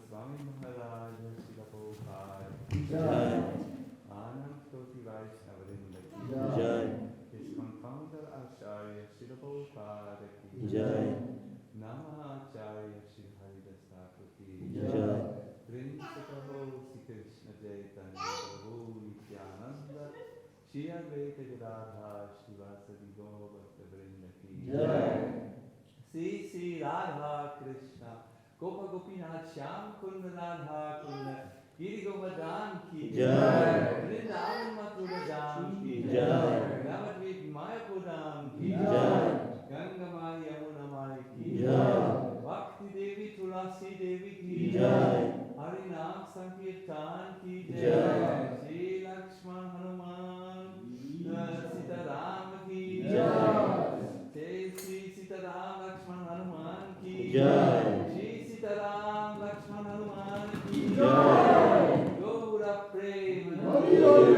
Swami Maharaj, Shila Prabhupada, Anand Koti Vaishnavarinda ki Jai, ISKCON founder Acharya Shila Prabhupada ki Jai, Namacharya Shri Haridas Thakur ki Jai, Principal Sri Krishna Chaitanya Prabhu Nityananda, Shri Advaita Gadadhar Shivasadi Gaur Bhaktavrinda ki Jai, Sri Sri Radha Krishna Gopa Gopinath Shyam Kunda Radha Kunda Giri Govardhan ki Jai, Vrindavan Mathura Dham ki Jai, Navadvip Mayapur ki Jai, Ganga Mai Yamuna Mai ki Jai, Bhakti Devi Tulasi Devi ki Jai, Harinam Sankirtan ki Jai, Shri Lakshman Hanuman Sita Ram ki Jai, Shri Sita Ram Lakshman Hanuman ki Jai, Sitaram Lakshman Hanuman ki Jai, Gaura Prem Hari All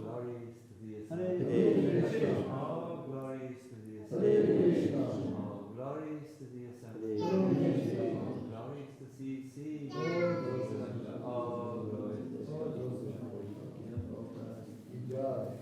glories to thee, Hare Krishna. All glories to thee, Hare Krishna. All glories to thee, Hare Krishna. All glories to thee, all glories to Jai.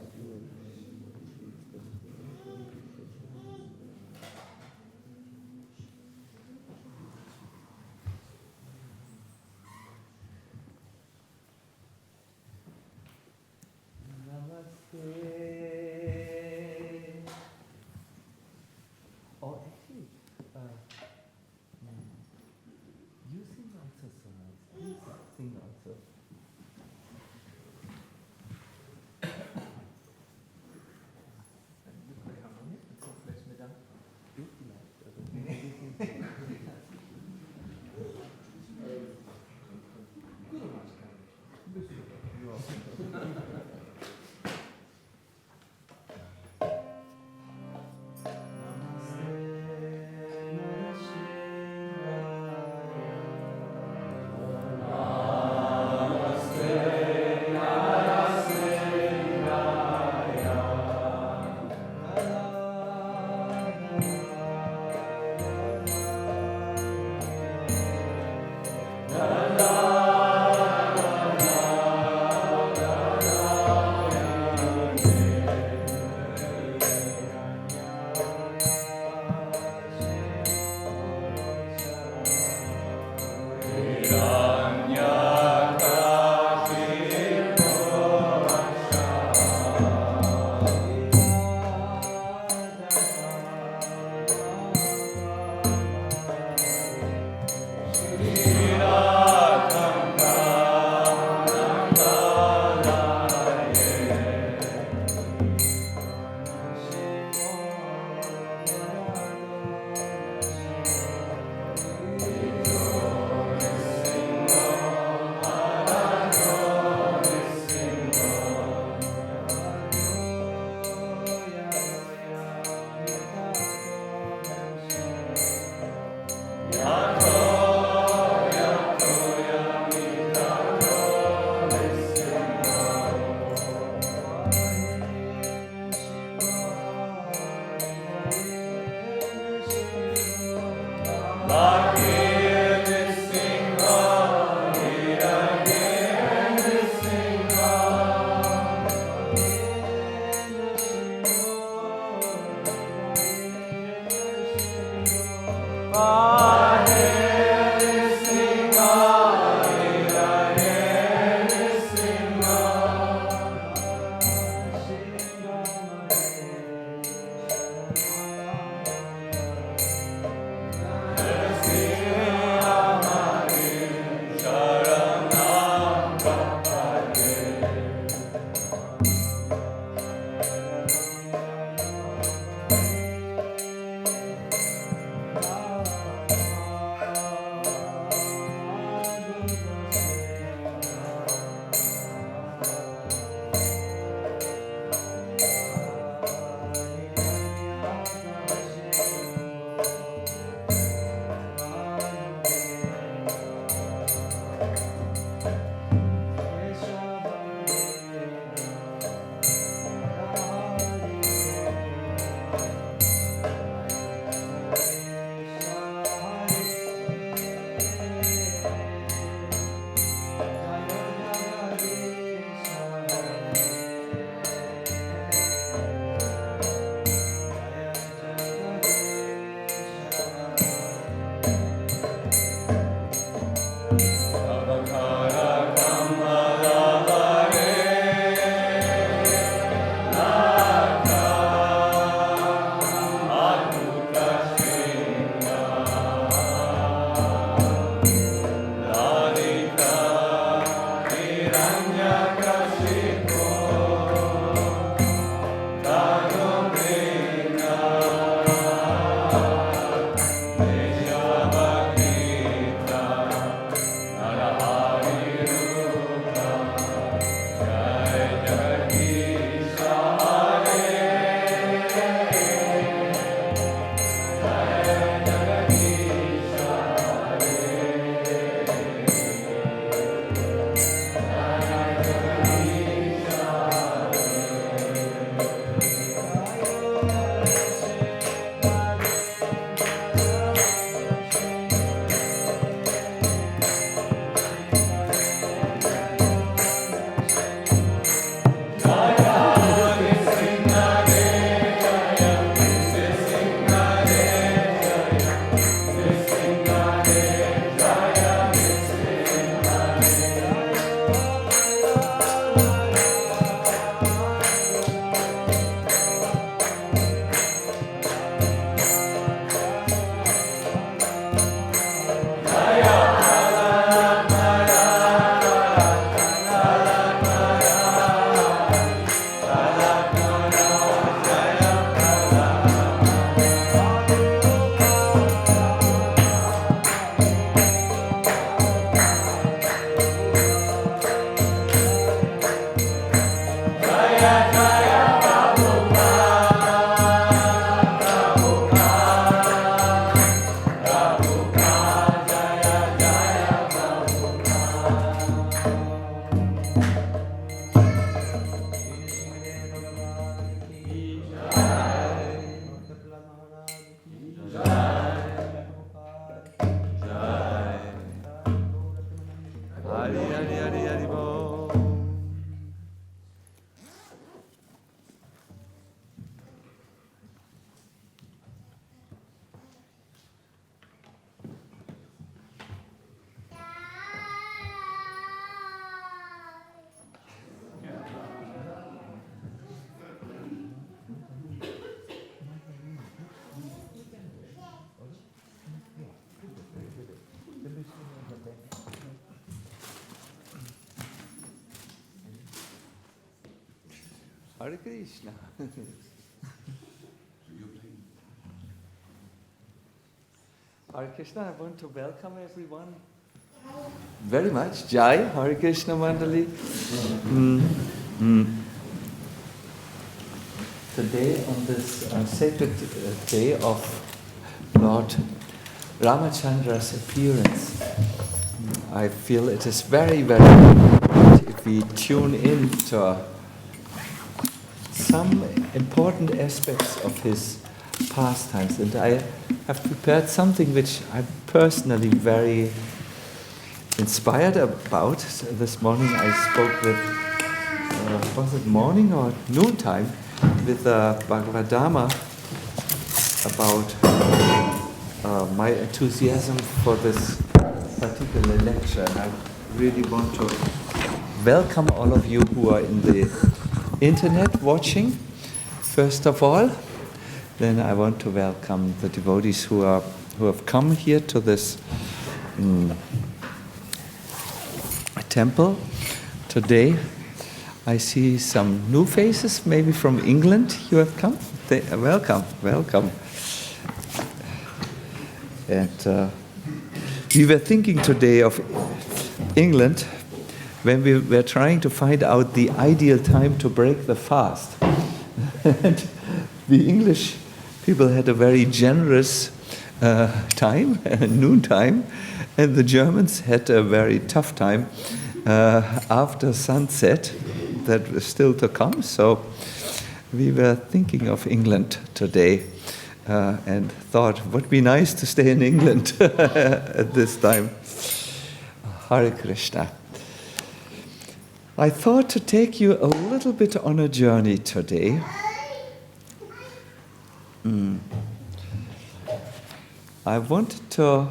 Hare Krishna. Hare Krishna, I want to welcome everyone very much. Jai, Hare Krishna Mandali. Today, on this sacred day of Lord Ramacandra's appearance, I feel it is very, very important if we tune in to some important aspects of his pastimes. And I have prepared something which I'm personally very inspired about. This morning I spoke with, was it morning or noontime, with Bhagavadama about my enthusiasm for this particular lecture. And I really want to welcome all of you who are in the internet watching, first of all. Then I want to welcome the devotees who have come here to this temple today. I see some new faces, maybe from England. You have come. Welcome. And we were thinking today of England when we were trying to find out the ideal time to break the fast. And the English people had a very generous time, noon time, and the Germans had a very tough time after sunset that was still to come. So we were thinking of England today and thought it would be nice to stay in England at this time. Hare Krishna. I thought to take you a little bit on a journey today. I wanted to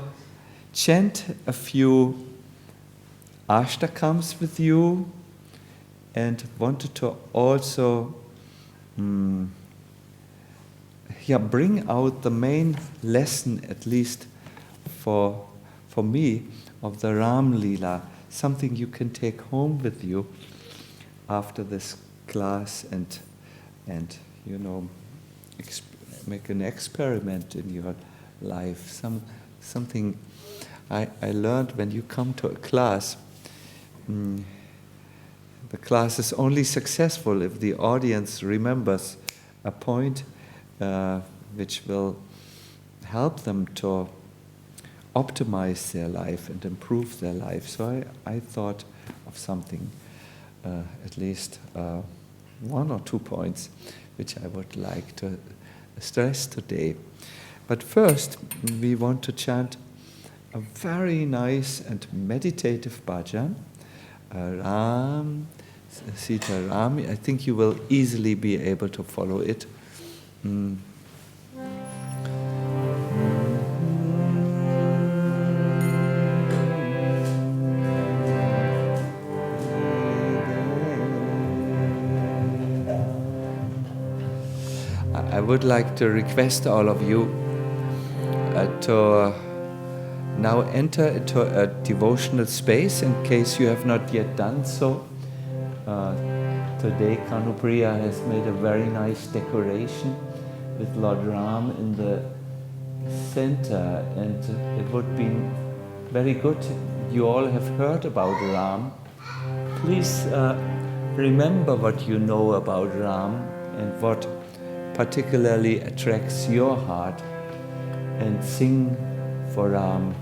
chant a few ashtakams with you, and wanted to also bring out the main lesson, at least for me, of the Ram Lila something you can take home with you after this class and make an experiment in your life. Something I learned when you come to a class. The class is only successful if the audience remembers a point which will help them to optimize their life and improve their life. So I thought of something, at least 1 or 2 points, which I would like to stress today. But first, we want to chant a very nice and meditative bhajan, Ram, Sita Ram. I think you will easily be able to follow it. I would like to request all of you to now enter into a devotional space in case you have not yet done so. Today Kanupriya has made a very nice decoration with Lord Ram in the center, and it would be very good. You all have heard about Ram. Please remember what you know about Ram and what particularly attracts your heart, and sing for Ram.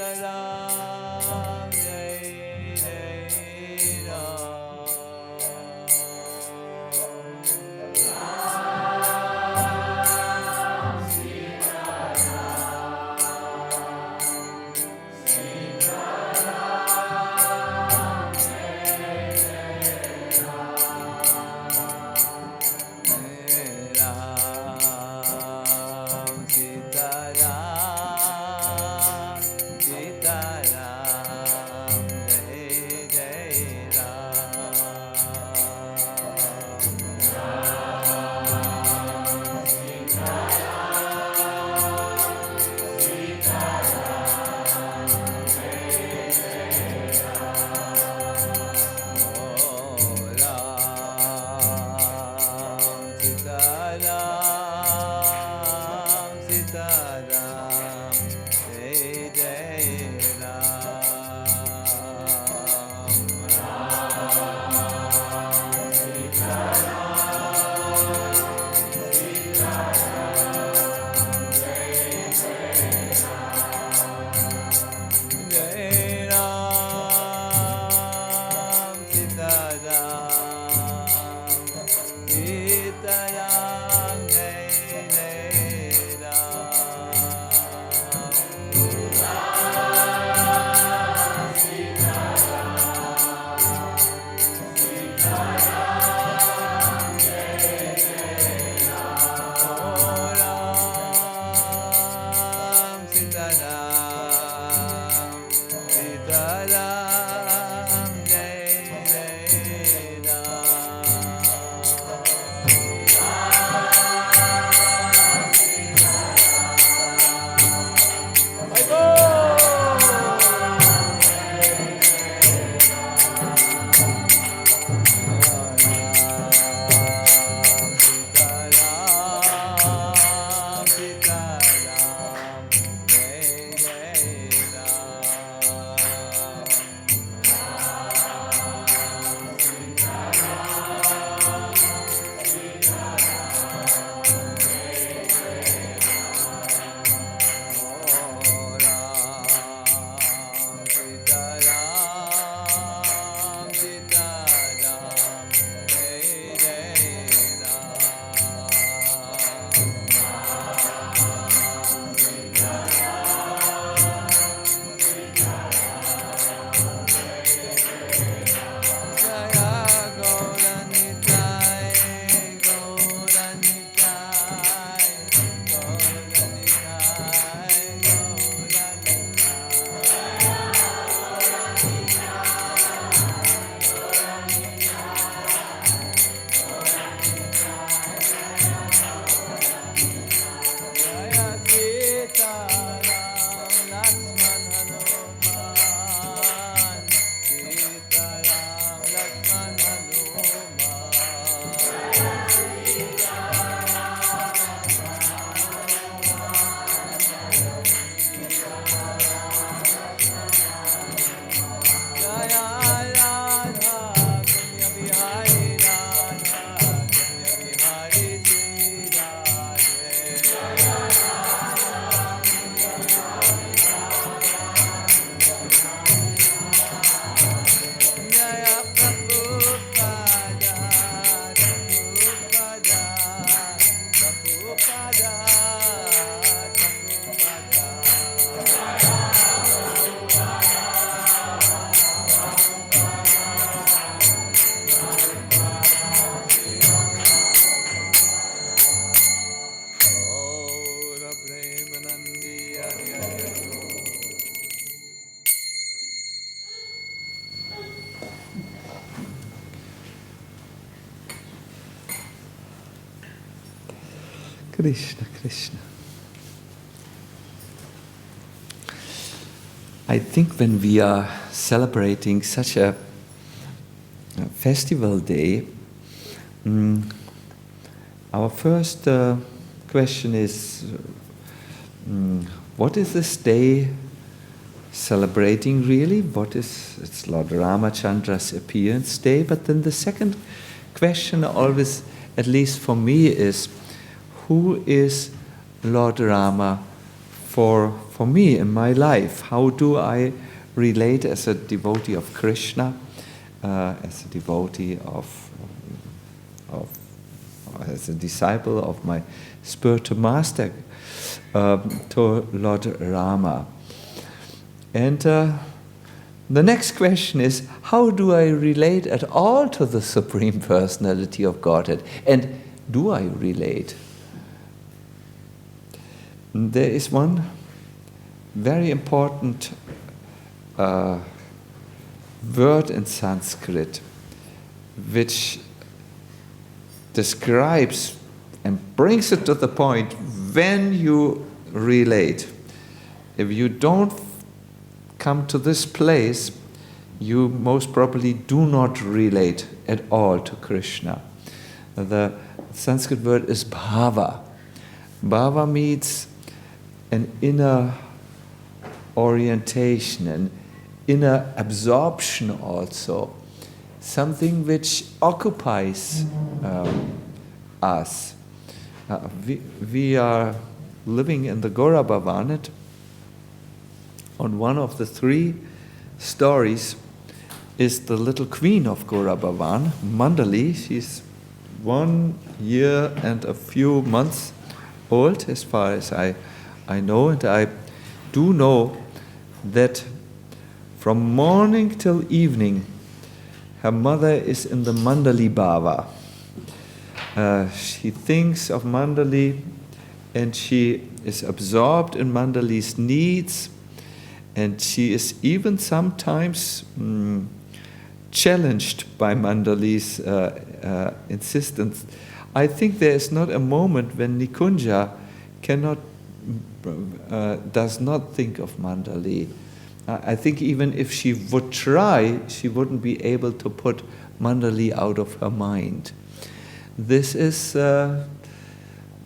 Sitaram, Jai Jai Ram. Krishna, Krishna. I think when we are celebrating such a festival day, our first question is, what is this day celebrating really? It's Lord Ramachandra's appearance day, but then the second question always, at least for me, is who is Lord Rama for me in my life, how do I relate as a devotee of Krishna, as a devotee as a disciple of my spiritual master, to Lord Rama. And the next question is, how do I relate at all to the Supreme Personality of Godhead? And do I relate? There is one very important word in Sanskrit which describes and brings it to the point when you relate. If you don't come to this place, you most probably do not relate at all to Krishna. The Sanskrit word is bhava. Bhava means an inner orientation, an inner absorption also, something which occupies us. We are living in the Gora Bhavanat. On one of the three stories is the little queen of Gora Bhavan, Mandali. She's 1 year and a few months old, as far as I know, and I do know that from morning till evening, her mother is in the Mandali Bhava. She thinks of Mandali, and she is absorbed in Mandali's needs, and she is even sometimes challenged by Mandali's insistence. I think there is not a moment when Nikunja does not think of Mandali. I think even if she would try, she wouldn't be able to put Mandali out of her mind. This is the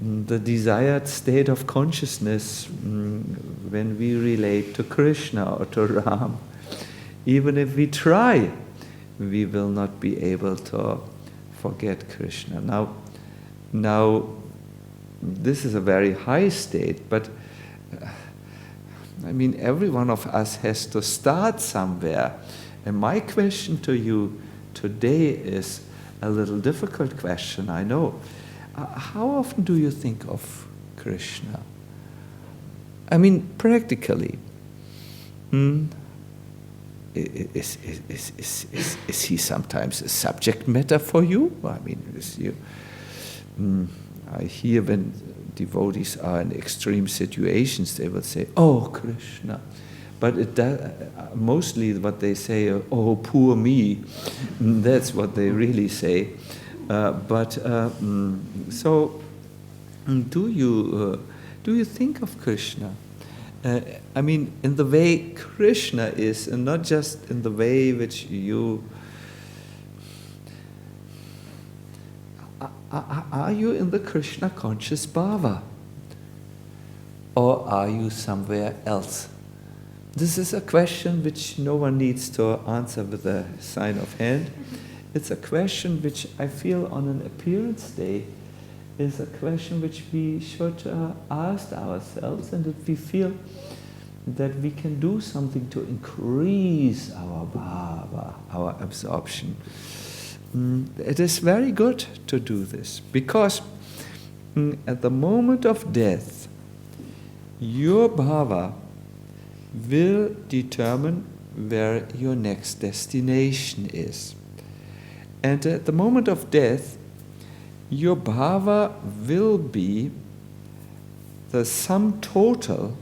desired state of consciousness when we relate to Krishna or to Ram. Even if we try, we will not be able to forget Krishna. Now, this is a very high state, but I mean, every one of us has to start somewhere. And my question to you today is a little difficult question, I know. How often do you think of Krishna? I mean, practically. Is he sometimes a subject matter for you? I mean, I hear when devotees are in extreme situations, they will say, "Oh, Krishna." But mostly what they say, "Oh, poor me." That's what they really say. So, do you think of Krishna? I mean, in the way Krishna is, and not just in the way which you... Are you in the Krishna conscious bhava? Or are you somewhere else? This is a question which no one needs to answer with a sign of hand. It's a question which I feel on an appearance day is a question which we should ask ourselves, and if we feel that we can do something to increase our bhava, our absorption, it is very good to do this, because at the moment of death, your bhava will determine where your next destination is. And at the moment of death, your bhava will be the sum total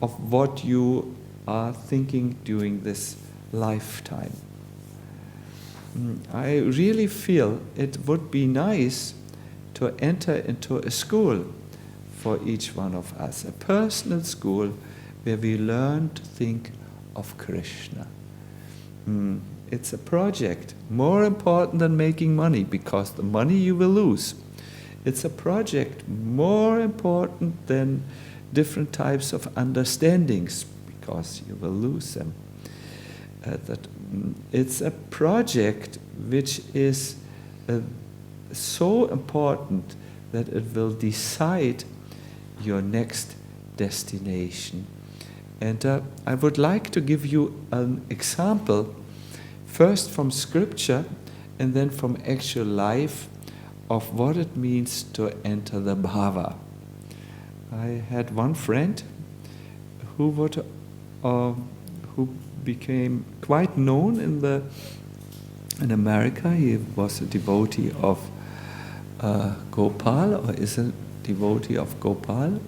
of what you are thinking during this lifetime. I really feel it would be nice to enter into a school for each one of us, a personal school where we learn to think of Krishna. It's a project more important than making money, because the money you will lose. It's a project more important than different types of understandings, because you will lose them. It's a project which is so important that it will decide your next destination. And I would like to give you an example, first from scripture and then from actual life, of what it means to enter the bhava. I had one friend who became quite known in America. He was a devotee of Gopal, or is a devotee of Gopal.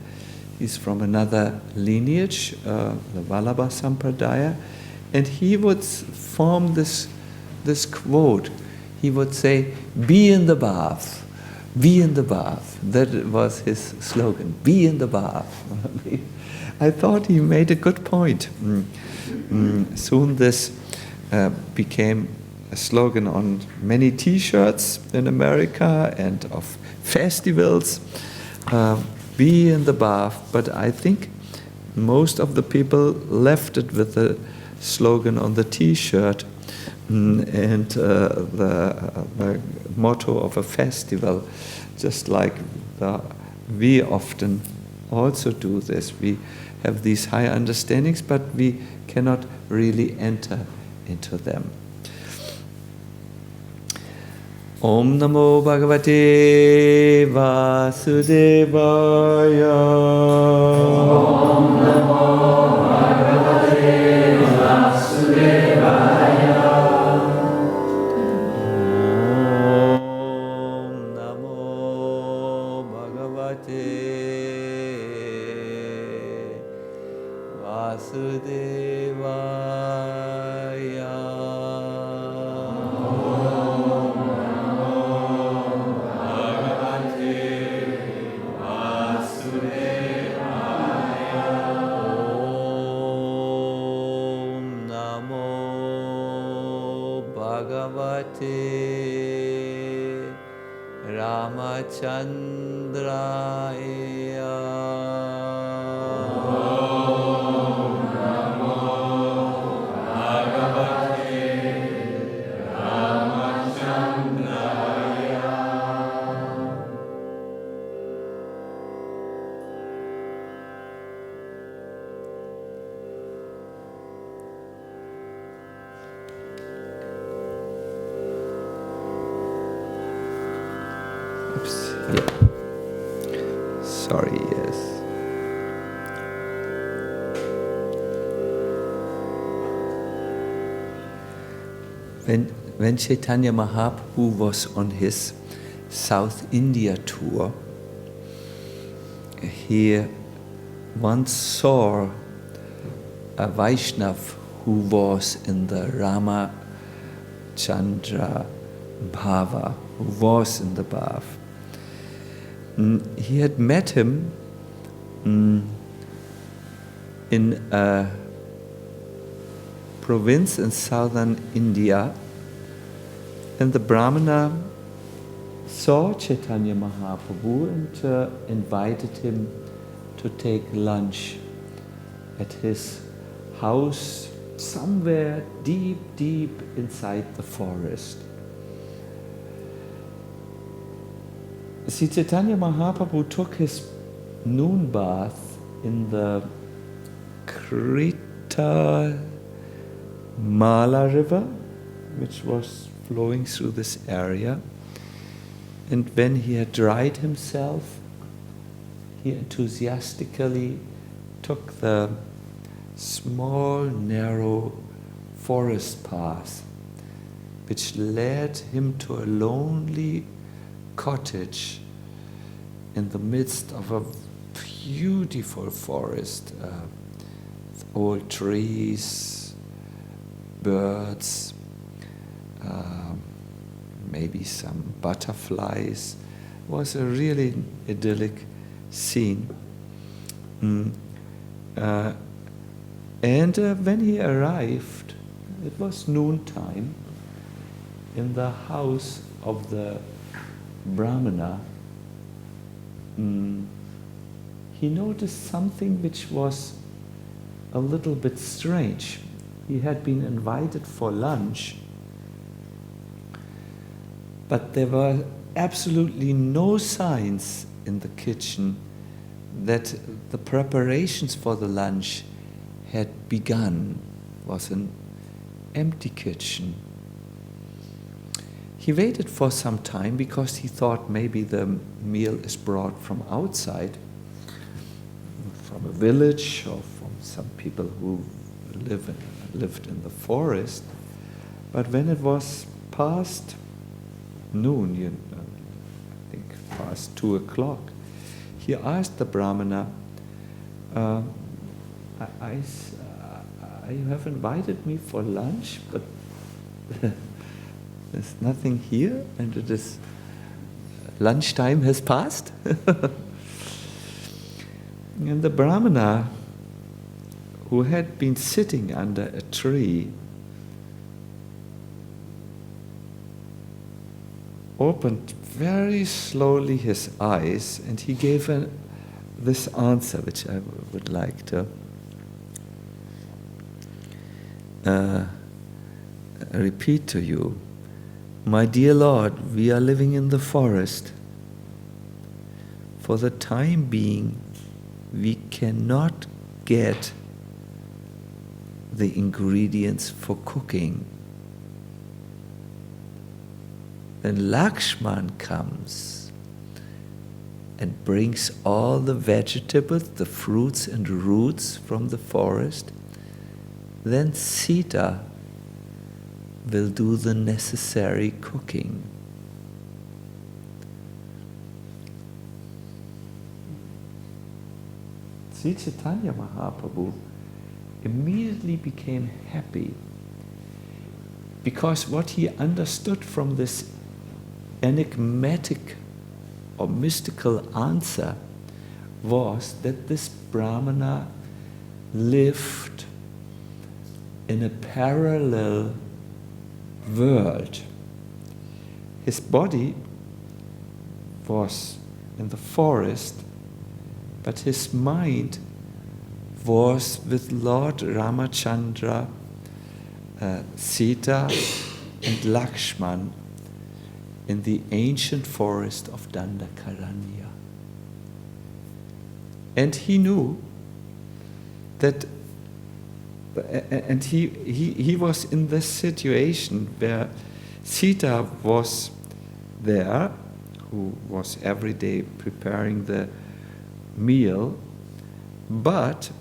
He's from another lineage, the Vallabha Sampradaya, and he would form this quote. He would say, "Be in the bath, be in the bath." That was his slogan, "Be in the bath." I thought he made a good point. Soon this became a slogan on many T-shirts in America and of festivals. Be in the bath, but I think most of the people left it with the slogan on the T-shirt and the motto of a festival, just like we often also do this. We have these high understandings, but we cannot really enter into them. Om Namo Bhagavate Vasudevaya. Om Namo Bhagavate Vasudevaya. Om Namo Bhagavate Vasudevaya. Ramacandra. Om Namo Bhagavate Ramacandra. Oops, yeah. Sorry, yes. When Chaitanya Mahaprabhu was on his South India tour, he once saw a Vaishnav who was in the Ramacandra bhava, who was in the bhava. He had met him in a province in southern India, and the Brahmana saw Chaitanya Mahaprabhu and invited him to take lunch at his house somewhere deep, deep inside the forest. Sri Chaitanya Mahaprabhu took his noon bath in the Krita Mala river, which was flowing through this area. And when he had dried himself, he enthusiastically took the small, narrow forest path, which led him to a lonely cottage in the midst of a beautiful forest, with old trees, birds, maybe some butterflies. It was a really idyllic scene. And when he arrived, it was noontime, in the house of the Brahmana, he noticed something which was a little bit strange. He had been invited for lunch, but there were absolutely no signs in the kitchen that the preparations for the lunch had begun. It was an empty kitchen. He waited for some time because he thought maybe the meal is brought from outside, from a village or from some people who lived in the forest. But when it was past noon, I think past 2 o'clock, he asked the Brahmana, you have invited me for lunch, but there's nothing here, and it is lunchtime has passed. And the Brahmana, who had been sitting under a tree, opened very slowly his eyes, and he gave this answer, which I would like to repeat to you. My dear Lord, we are living in the forest. For the time being, we cannot get the ingredients for cooking. Then Lakshman comes and brings all the vegetables, the fruits and roots from the forest. Then Sita will do the necessary cooking. Sri Chaitanya Mahaprabhu immediately became happy because what he understood from this enigmatic or mystical answer was that this Brahmana lived in a parallel world. His body was in the forest, but his mind was with Lord Ramacandra, Sita and Lakshman in the ancient forest of Dandakaranya. And he knew that, and he was in this situation where Sita was there, who was every day preparing the meal, but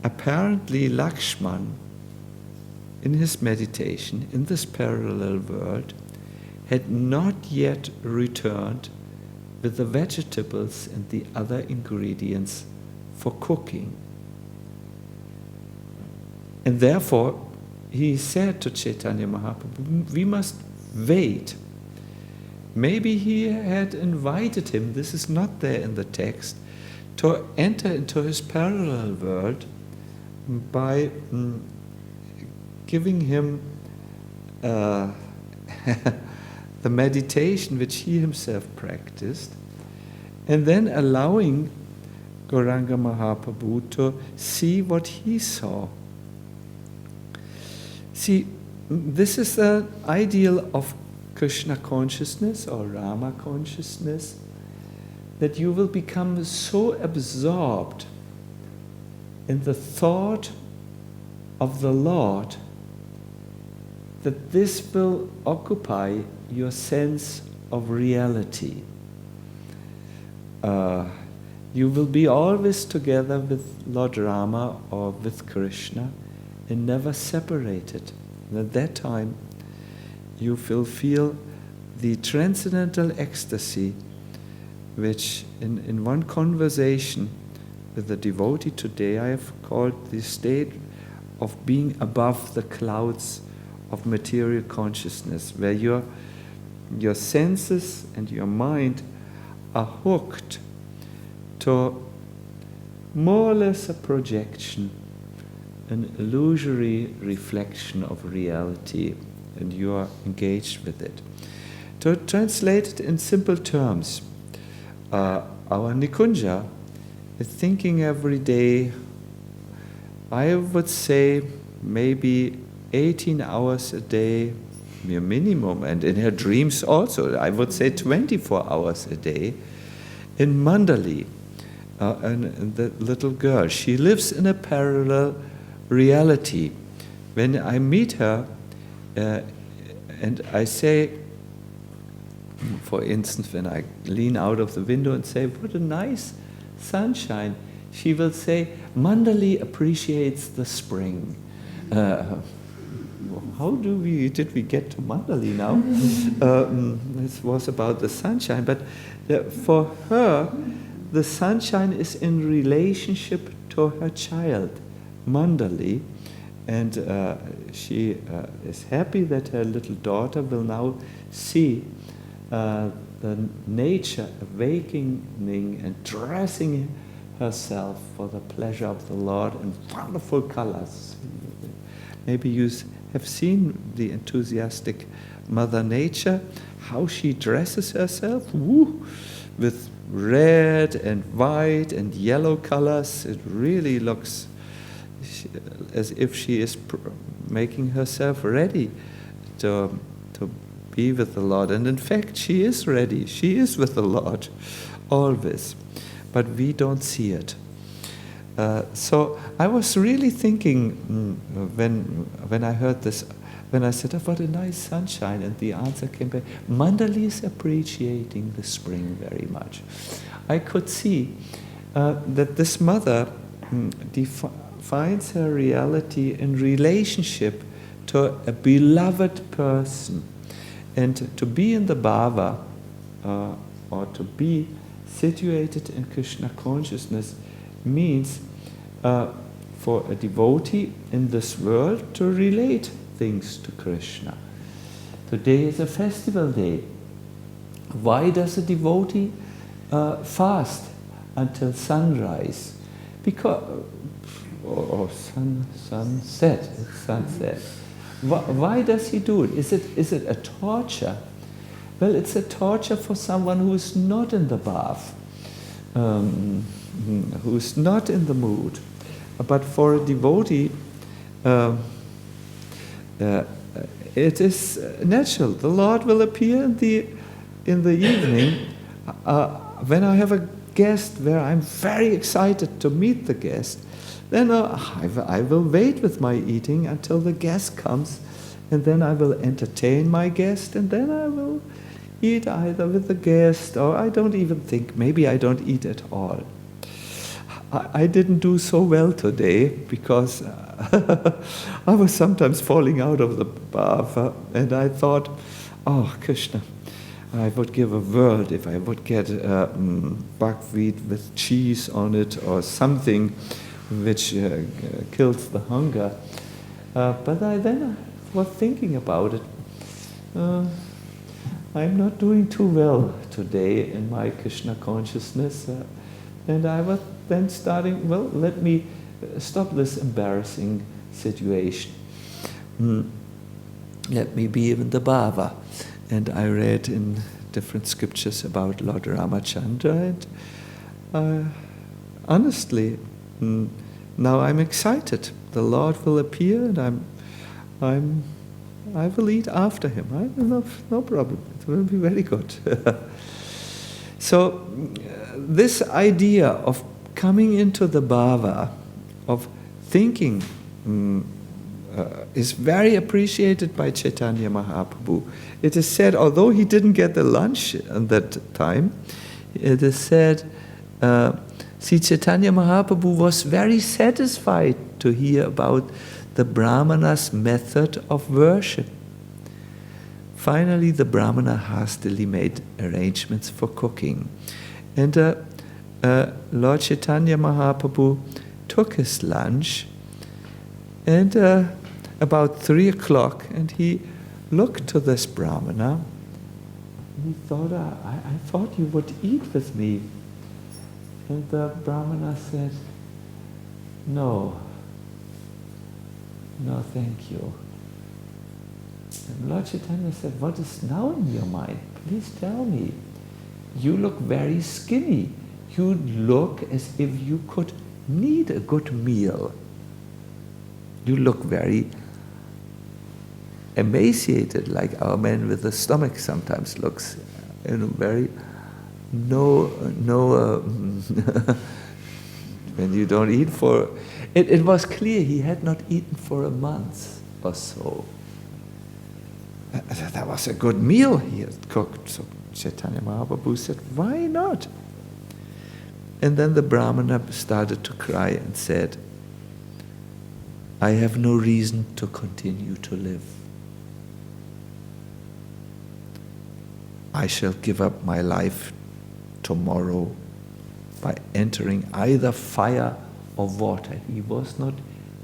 apparently Lakshman, in his meditation, in this parallel world, had not yet returned with the vegetables and the other ingredients for cooking. And therefore, he said to Chaitanya Mahaprabhu, we must wait. Maybe he had invited him, this is not there in the text, to enter into his parallel world by giving him the meditation which he himself practiced, and then allowing Gauranga Mahaprabhu to see what he saw. See, this is the ideal of Krishna consciousness or Rama consciousness, that you will become so absorbed in the thought of the Lord that this will occupy your sense of reality. You will be always together with Lord Rama or with Krishna and never separated. And at that time, you will feel the transcendental ecstasy, which in one conversation with a devotee today I have called the state of being above the clouds of material consciousness, where your senses and your mind are hooked to more or less a projection, an illusory reflection of reality, and you are engaged with it. To translate it in simple terms, our Nikunja is thinking every day, I would say maybe 18 hours a day, mere minimum, and in her dreams also, I would say 24 hours a day, in Mandali, and the little girl, she lives in a parallel reality. When I meet her, and I say, for instance, when I lean out of the window and say, what a nice sunshine, she will say, Mandali appreciates the spring. How did we get to Mandali now? This was about the sunshine, but for her, the sunshine is in relationship to her child, Mandali, and she is happy that her little daughter will now see the nature awakening and dressing herself for the pleasure of the Lord in wonderful colors. Maybe you have seen the enthusiastic Mother Nature, how she dresses herself with red and white and yellow colors. It really looks as if she is making herself ready to be with the Lord. And in fact, she is ready. She is with the Lord always. But we don't see it. So I was really thinking when I heard this, when I said, oh, what a nice sunshine, and the answer came back, Mandali is appreciating the spring very much. I could see that this mother finds her reality in relationship to a beloved person. And to be in the bhava, or to be situated in Krishna consciousness, means for a devotee in this world to relate things to Krishna. Today is a festival day. Why does a devotee fast until sunrise? Because, or sunset. Why does he do it? Is it a torture? Well, it's a torture for someone who is not in the bath, who is not in the mood. But for a devotee, it is natural. The Lord will appear in the evening. When I have a guest where I'm very excited to meet the guest, then I will wait with my eating until the guest comes, and then I will entertain my guest, and then I will eat either with the guest, or I don't even think, maybe I don't eat at all. I didn't do so well today because I was sometimes falling out of the bath, and I thought, oh, Krishna, I would give a world if I would get buckwheat with cheese on it or something which kills the hunger. But I then was thinking about it. I'm not doing too well today in my Krishna consciousness. And I was then starting, well, let me stop this embarrassing situation. Let me be in the bhava. And I read in different scriptures about Lord Ramacandra, and honestly, now I'm excited. The Lord will appear, and I will eat after him. No problem. It will be very good. So this idea of coming into the bhava, of thinking, is very appreciated by Chaitanya Mahaprabhu. It is said, although he didn't get the lunch at that time, it is said, Sri Chaitanya Mahaprabhu was very satisfied to hear about the Brahmana's method of worship. Finally, the Brahmana hastily made arrangements for cooking. And Lord Chaitanya Mahaprabhu took his lunch, and about 3 o'clock, and he looked to this Brahmana. He thought, I thought you would eat with me. And the Brahmana said, no, thank you. And Lord Chaitanya said, what is now in your mind? Please tell me. You look very skinny. You look as if you could need a good meal. You look very emaciated, like our man with the stomach sometimes looks, very no When you don't eat for... It was clear he had not eaten for a month or so. That was a good meal he had cooked. So Chaitanya Mahaprabhu said, why not? And then the Brahmana started to cry and said, I have no reason to continue to live. I shall give up my life tomorrow by entering either fire or water. He was not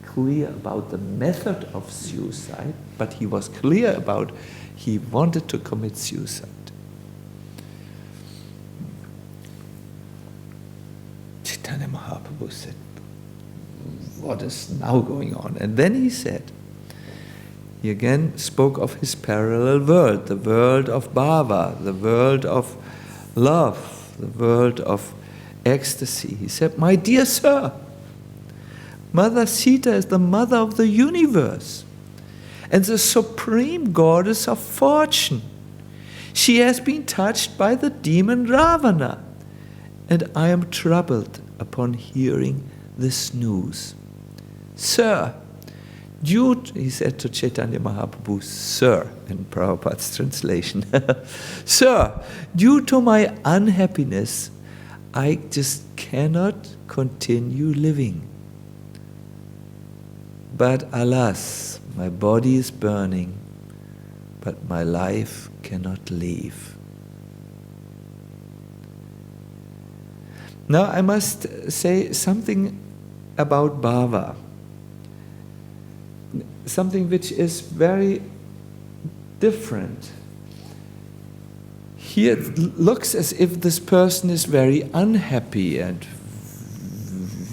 clear about the method of suicide, but he was clear about he wanted to commit suicide. Chaitanya Mahaprabhu said, what is now going on? And then he said, he again spoke of his parallel world, the world of bhava, the world of love, the world of ecstasy. He said, my dear sir, Mother Sita is the mother of the universe and the supreme goddess of fortune. She has been touched by the demon Ravana, and I am troubled upon hearing this news. Sir, he said to Chaitanya Mahaprabhu, sir, in Prabhupada's translation, sir, due to my unhappiness, I just cannot continue living. But alas, my body is burning, but my life cannot leave. Now I must say something about bhava, something which is very different. Here it looks as if this person is very unhappy, and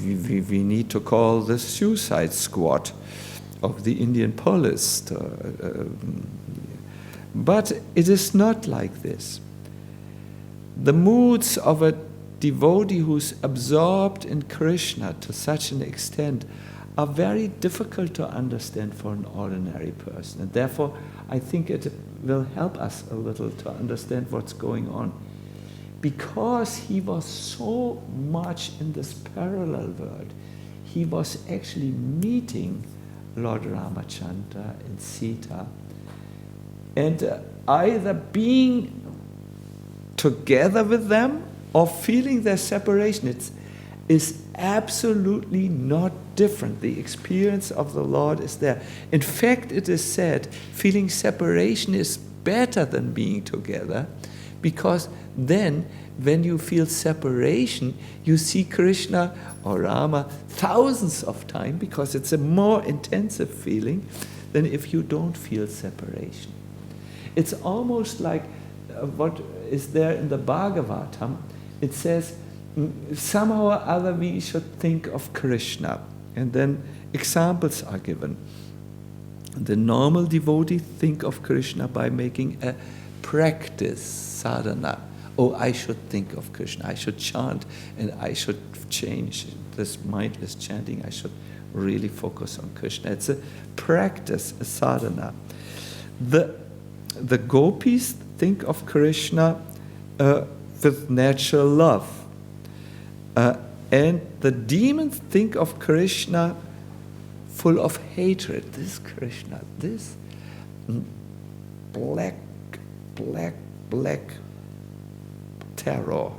we need to call the suicide squad of the Indian police. But it is not like this. The moods of a devotee who's absorbed in Krishna to such an extent are very difficult to understand for an ordinary person. And therefore, I think it will help us a little to understand what's going on. Because he was so much in this parallel world, he was actually meeting Lord Ramacandra and Sita, and either being together with them or feeling their separation. Is absolutely not different. The experience of the Lord is there. In fact, it is said, feeling separation is better than being together, because then, when you feel separation, you see Krishna or Rama thousands of times, because it's a more intensive feeling than if you don't feel separation. It's almost like what is there in the Bhagavatam. It says, somehow or other we should think of Krishna. And then examples are given. The normal devotee think of Krishna by making a practice, sadhana. Oh, I should think of Krishna, I should chant, and I should change this mindless chanting, I should really focus on Krishna. It's a practice, a sadhana. The gopis think of Krishna with natural love. And the demons think of Krishna full of hatred. This Krishna, this black terror.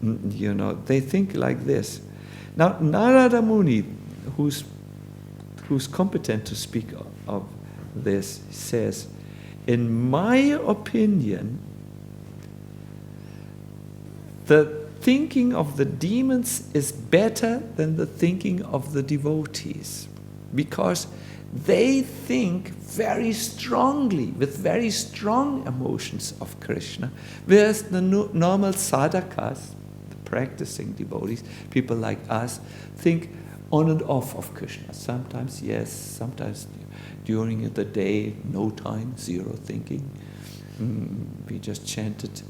They think like this. Now, Narada Muni, who's competent to speak of this, says, in my opinion, the thinking of the demons is better than the thinking of the devotees, because they think very strongly, with very strong emotions of Krishna, whereas the normal sadhakas, the practicing devotees, people like us, think on and off of Krishna. Sometimes yes, sometimes during the day, no time, zero thinking. We just chanted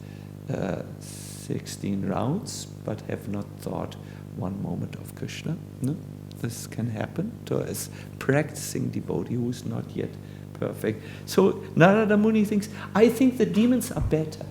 16 rounds, but have not thought one moment of Krishna. No, this can happen to a practicing devotee who is not yet perfect. So Narada Muni thinks, I think the demons are better,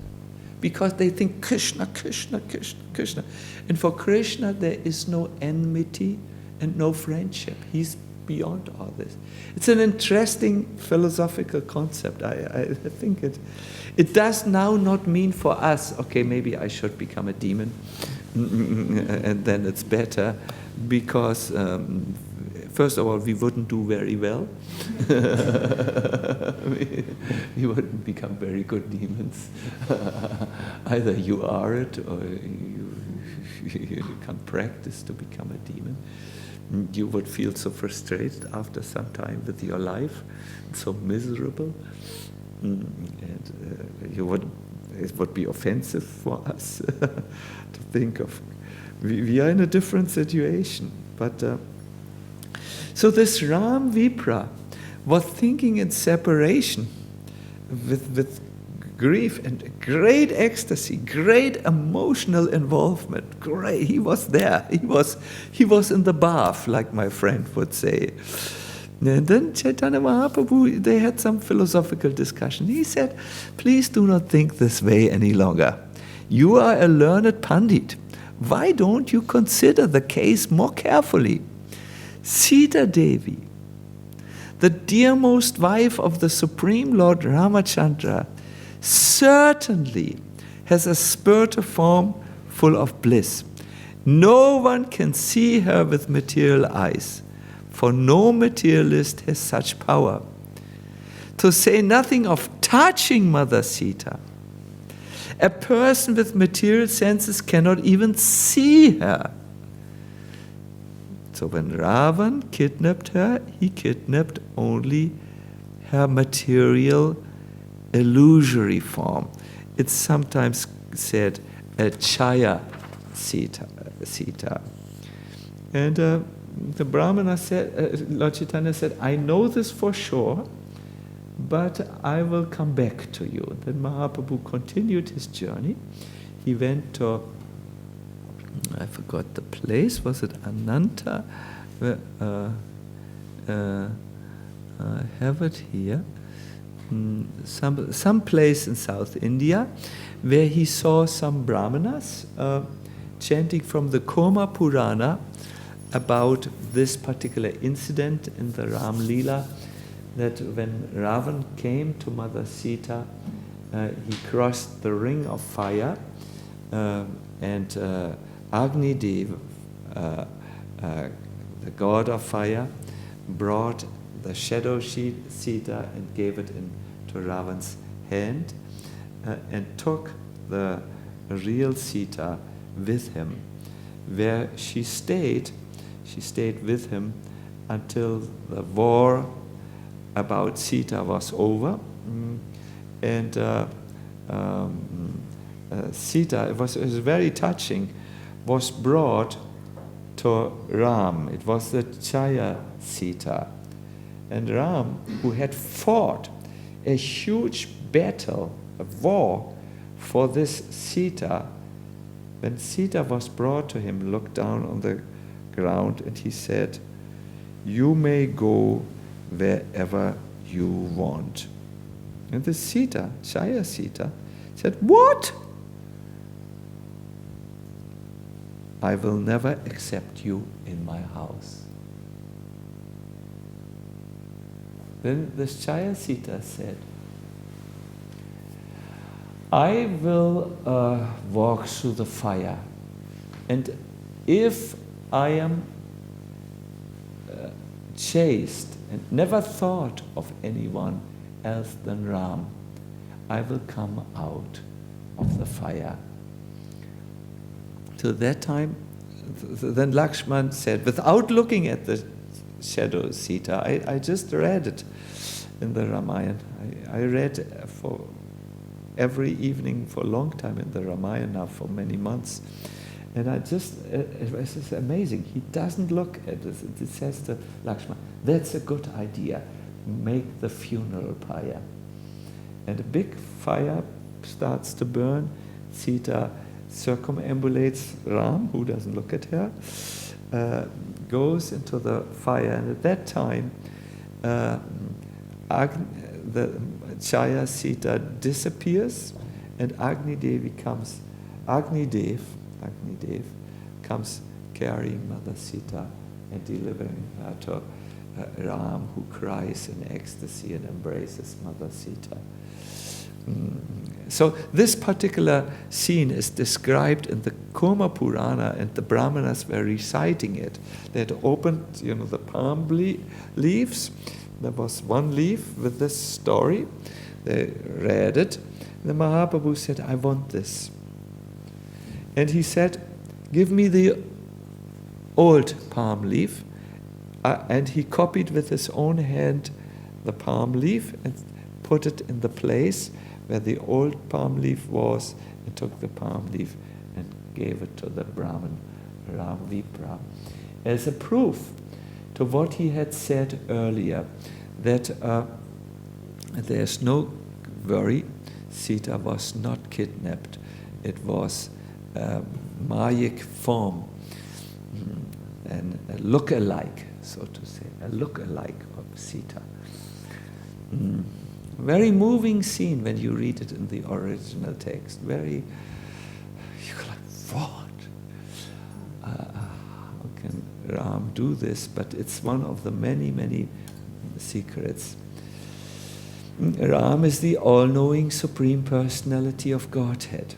because they think Krishna, Krishna, Krishna, Krishna. And for Krishna, there is no enmity and no friendship. He's beyond all this. It's an interesting philosophical concept. I think it does now not mean for us, okay, maybe I should become a demon, and then it's better, because first of all, we wouldn't do very well. We wouldn't become very good demons. Either you are it, or you can't practice to become a demon. You would feel so frustrated after some time with your life, so miserable, and it would be offensive for us to think of. We are in a different situation, but so this Ram Vipra was thinking in separation, with grief and great ecstasy, great emotional involvement. Great, he was there. He was in the bath, like my friend would say. And then Chaitanya Mahaprabhu, they had some philosophical discussion. He said, please do not think this way any longer. You are a learned Pandit. Why don't you consider the case more carefully? Sita Devi, the dearmost wife of the Supreme Lord Ramacandra, certainly has a spiritual form full of bliss. No one can see her with material eyes, for no materialist has such power. To say nothing of touching Mother Sita, a person with material senses cannot even see her. So when Ravan kidnapped her, he kidnapped only her material illusory form. It's sometimes said a Chaya Sita. And the Brahmana said, Lord Chaitanya said, I know this for sure, but I will come back to you. Then Mahaprabhu continued his journey. He went to, I forgot the place, was it Ananta? I have it here. Some place in South India, where he saw some brahmanas chanting from the Koma Purana about this particular incident in the Ram Leela, that when Ravan came to Mother Sita, he crossed the ring of fire, and Agni Dev, the god of fire, brought the shadow Sita and gave it into Ravan's hand, and took the real Sita with him, where she stayed with him until the war about Sita was over, and Sita, it was very touching, was brought to Ram. It was the Chaya Sita. And Ram, who had fought a huge battle, a war for this Sita, when Sita was brought to him, looked down on the ground and he said, you may go wherever you want. And the Sita, Chaya Sita, said, what? I will never accept you in my house. Then this Chaya Sita said, I will walk through the fire, and if I am chaste and never thought of anyone else than Ram, I will come out of the fire. To that time, then Lakshman said, without looking at the shadow Sita, I just read it in the Ramayana. I read for every evening for a long time in the Ramayana for many months. And it was just amazing. He doesn't look at this. It says to Lakshman, that's a good idea. Make the funeral pyre. And a big fire starts to burn. Sita circumambulates Ram, who doesn't look at her, goes into the fire. And at that time, the Chaya Sita disappears, and Agni Dev comes carrying Mother Sita and delivering her to Ram, who cries in ecstasy and embraces Mother Sita. So this particular scene is described in the Kuma Purana, and the Brahmanas were reciting it. They had opened, the palm leaves. There was one leaf with this story. They read it. The Mahaprabhu said, I want this. And he said, give me the old palm leaf. And he copied with his own hand the palm leaf and put it in the place where the old palm leaf was, and took the palm leaf and gave it to the Brahman, Ram Vipra, as a proof to what he had said earlier, that there's no worry, Sita was not kidnapped. It was a Mayic form, and a look-alike, so to say, a look-alike of Sita. Very moving scene when you read it in the original text. Very, you're like, what? How can Ram do this? But it's one of the many, many secrets. Ram is the all-knowing Supreme Personality of Godhead.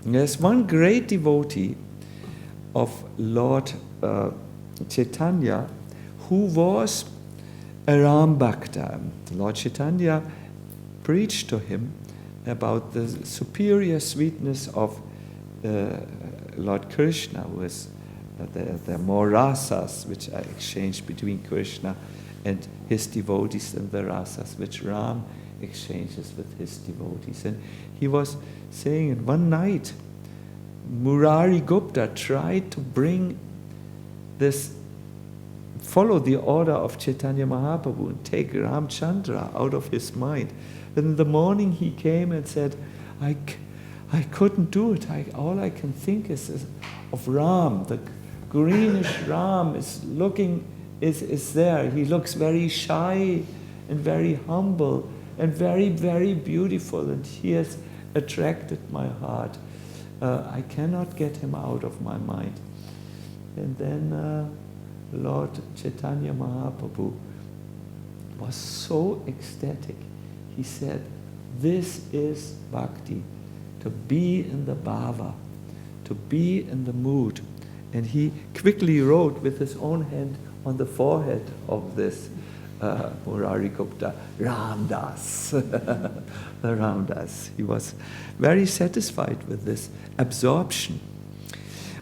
There's one great devotee of Lord Chaitanya who was a Ram Bhakta. Lord Chaitanya preached to him about the superior sweetness of Lord Krishna, who is the more rasas which are exchanged between Krishna and his devotees, and the rasas which Ram exchanges with his devotees. And he was saying, in one night, Murari Gupta tried to bring this, follow the order of Chaitanya Mahaprabhu and take Ramacandra out of his mind. And in the morning he came and said, I couldn't do it. All I can think is of Ram. The greenish Ram is looking, is there. He looks very shy and very humble and very, very beautiful, and he has attracted my heart. I cannot get him out of my mind. And then Lord Chaitanya Mahaprabhu was so ecstatic. He said, this is bhakti, to be in the bhava, to be in the mood. And he quickly wrote with his own hand on the forehead of this Murari Gupta, Ramdas, the Ramdas. He was very satisfied with this absorption.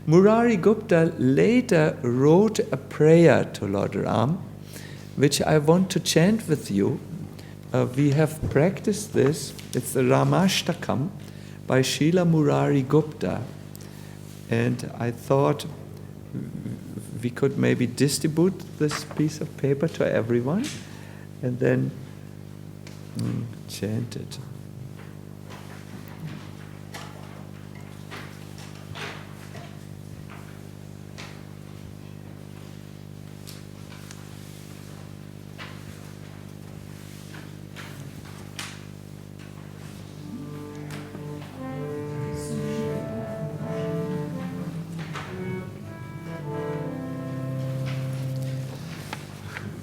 Murari Gupta later wrote a prayer to Lord Ram, which I want to chant with you. We have practiced this. It's the Ramashtakam by Srila Murari Gupta. And I thought we could maybe distribute this piece of paper to everyone and then chant it.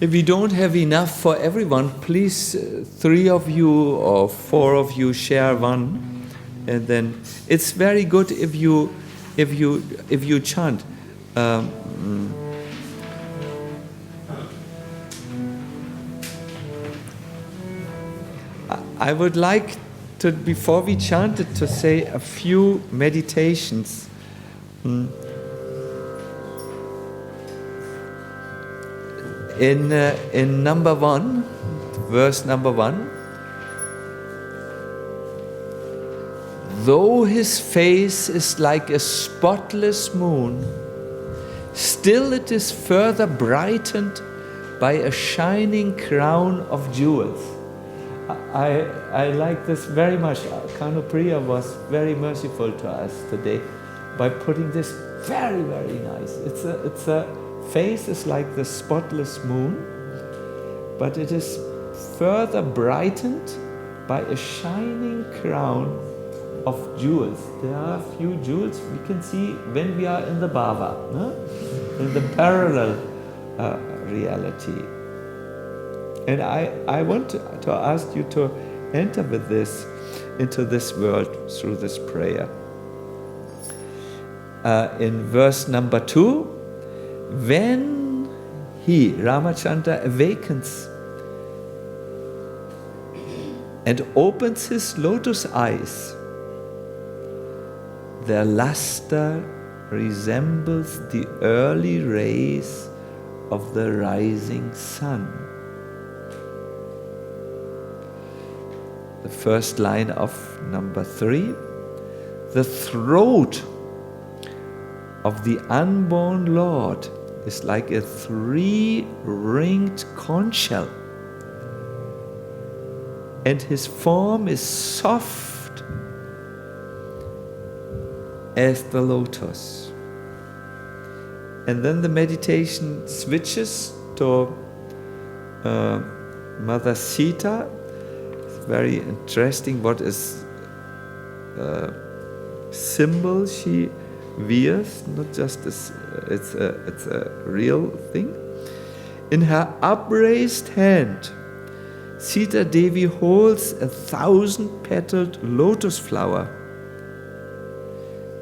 If we don't have enough for everyone, please 3 of you or 4 of you share one, and then it's very good if you chant. I would like to, before we chant it, to say a few meditations. In number 1, verse number 1, though his face is like a spotless moon, still it is further brightened by a shining crown of jewels. I like this very much. Kanupriya was very merciful to us today by putting this very, very nice. It's a face is like the spotless moon, but it is further brightened by a shining crown of jewels. There are a few jewels we can see when we are in the bhava, no? In the parallel reality. And I want to ask you to enter with this into this world through this prayer. In verse number 2, when he, Ramacandra, awakens and opens his lotus eyes, their luster resembles the early rays of the rising sun. The first line of number 3, the throat of the unborn Lord is like a 3-ringed conch shell, and his form is soft as the lotus. And then the meditation switches to Mother Sita. It's very interesting what is symbol she wears, not just as it's a real thing. In her upraised hand, Sita Devi holds a 1,000-petaled lotus flower,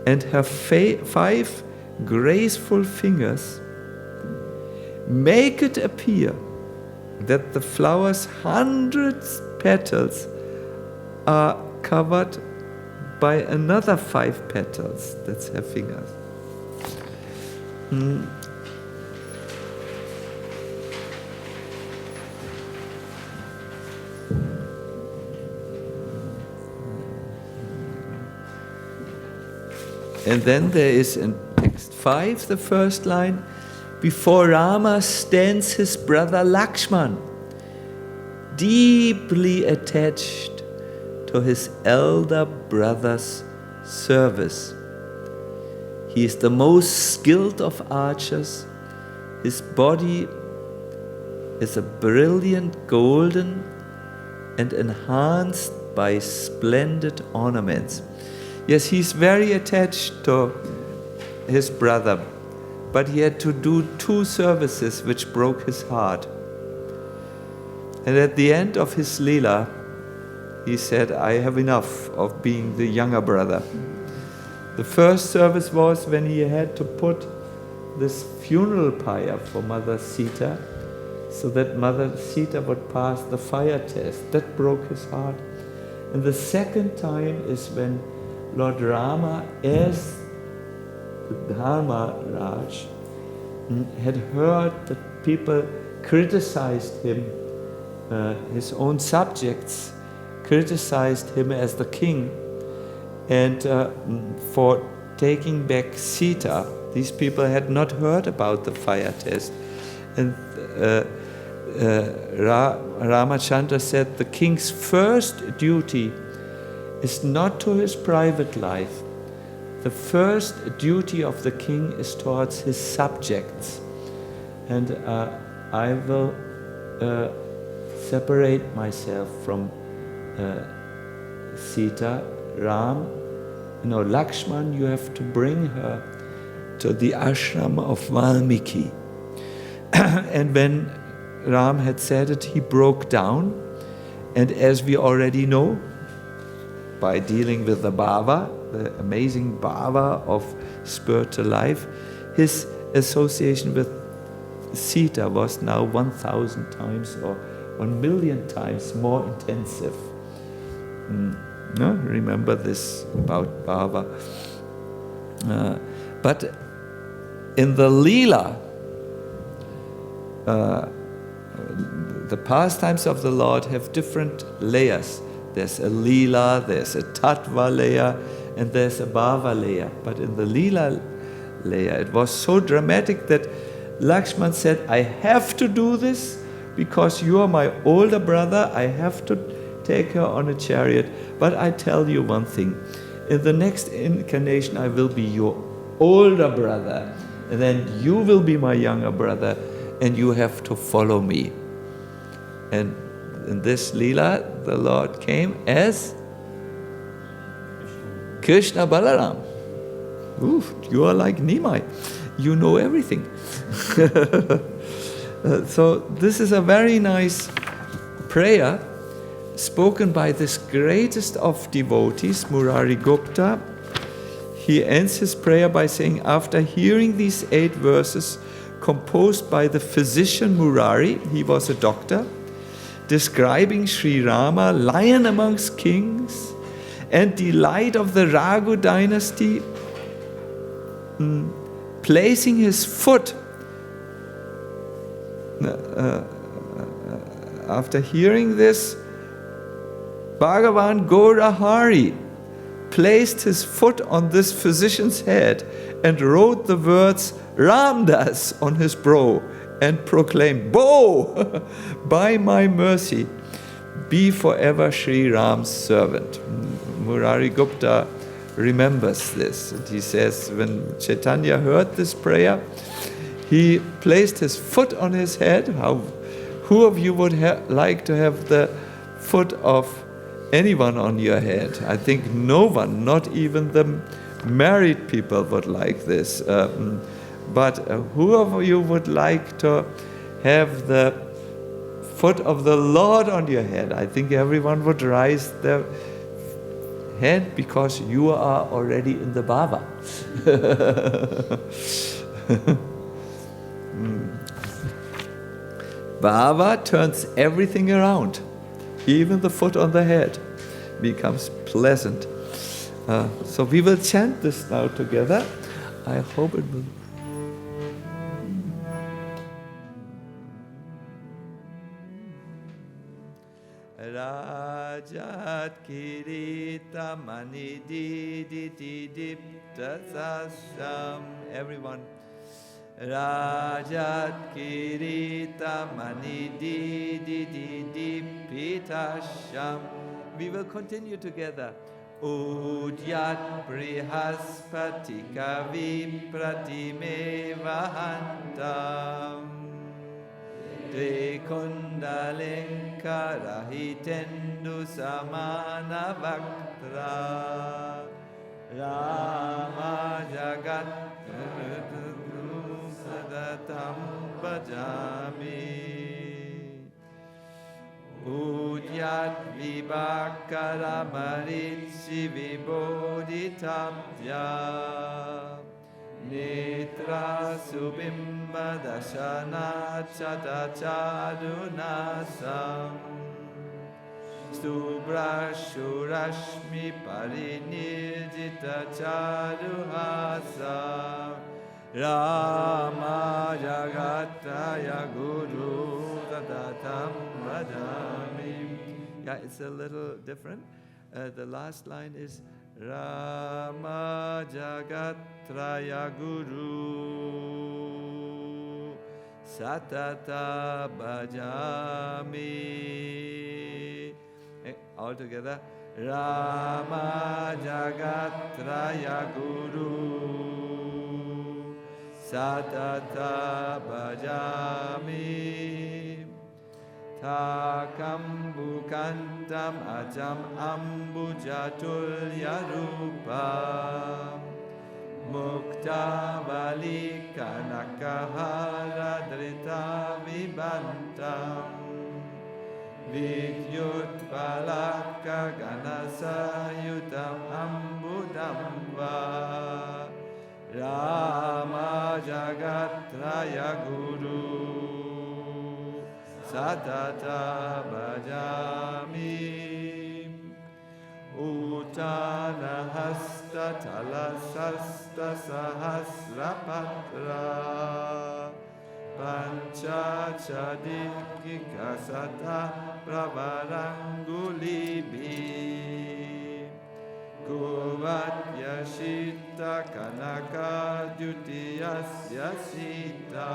and her 5 graceful fingers make it appear that the flower's 100 petals are covered by another 5 petals. That's her fingers. And then there is in text 5, the first line, before Rama stands his brother Lakshman, deeply attached to his elder brother's service. He is the most skilled of archers. His body is a brilliant golden and enhanced by splendid ornaments. Yes, he's very attached to his brother, but he had to do 2 services which broke his heart. And at the end of his Leela, he said, I have enough of being the younger brother. The first service was when he had to put this funeral pyre for Mother Sita, so that Mother Sita would pass the fire test. That broke his heart. And the second time is when Lord Rama, as the Dharma Raj, had heard that people criticized him, his own subjects criticized him as the king, and for taking back Sita. These people had not heard about the fire test. And Ramacandra said the king's first duty is not to his private life. The first duty of the king is towards his subjects. And I will separate myself from Sita. Lakshman, you have to bring her to the ashram of Valmiki. And when Ram had said it, he broke down. And as we already know, by dealing with the bhava, the amazing bhava of spiritual life, his association with Sita was now 1,000 times or 1,000,000 times more intensive. No? Remember this about bhava. But in the Leela, the pastimes of the Lord have different layers. There's a Leela, there's a Tattva layer, and there's a Bhava layer. But in the Leela layer, it was so dramatic that Lakshman said, I have to do this because you are my older brother. I have to take her on a chariot. But I tell you one thing, in the next incarnation I will be your older brother, and then you will be my younger brother, and you have to follow me. And in this Leela, the Lord came as Krishna Balaram. Ooh, you are like Nimai. You know everything. So this is a very nice prayer spoken by this greatest of devotees, Murari Gupta. He ends his prayer by saying, after hearing these 8 verses composed by the physician Murari, he was a doctor, describing Sri Rama, lion amongst kings, and delight of the Raghu dynasty, placing his foot, after hearing this, Bhagavan Gaurahari placed his foot on this physician's head and wrote the words Ramdas on his brow and proclaimed, Bo, by my mercy, be forever Sri Ram's servant. Murari Gupta remembers this. And he says, when Chaitanya heard this prayer, he placed his foot on his head. Who of you would like to have the foot of anyone on your head? I think no one, not even the married people would like this. But who of you would like to have the foot of the Lord on your head? I think everyone would raise their head because you are already in the bhava. Bhava turns everything around. Even the foot on the head becomes pleasant. So we will chant this now together. I hope it will. Rajat Kirita Mani Didi Dipta Sasham. Everyone. Rajat Kirita Mani Didi Dipta Sham. We will continue together. Udyat Brihaspatika Vipratime Vahantam Dve Kundalenkara Hitendu Samana Vaktra Rama Jagat Sadatam Bhajami Udyat Vibhakara Marichi Vibodhitabhya Netra Subimba Dashana Chata Chadunasam Subrashurashmi Parinirjita Chaduhasam Rama Jagataya Guru Tadatam Bhajami. Yeah, it's a little different. The last line is Rama Jagatraya Guru Satata Bhajami. All together. Rama Jagatraya Guru Satata Bhajami. Takam bukantam ajam ambujatulya rupam Mukta valika nakahara drita vibantam Vidyut palaka ganasayutam ambudam va Rama Jagatraya Guru Satata Bhajami Utana Hasta Talasasta Sahasrapatra Pancha Chadikika Sata Pravarangulibi Kuvatya Shita Kanaka Dutiyasya Sita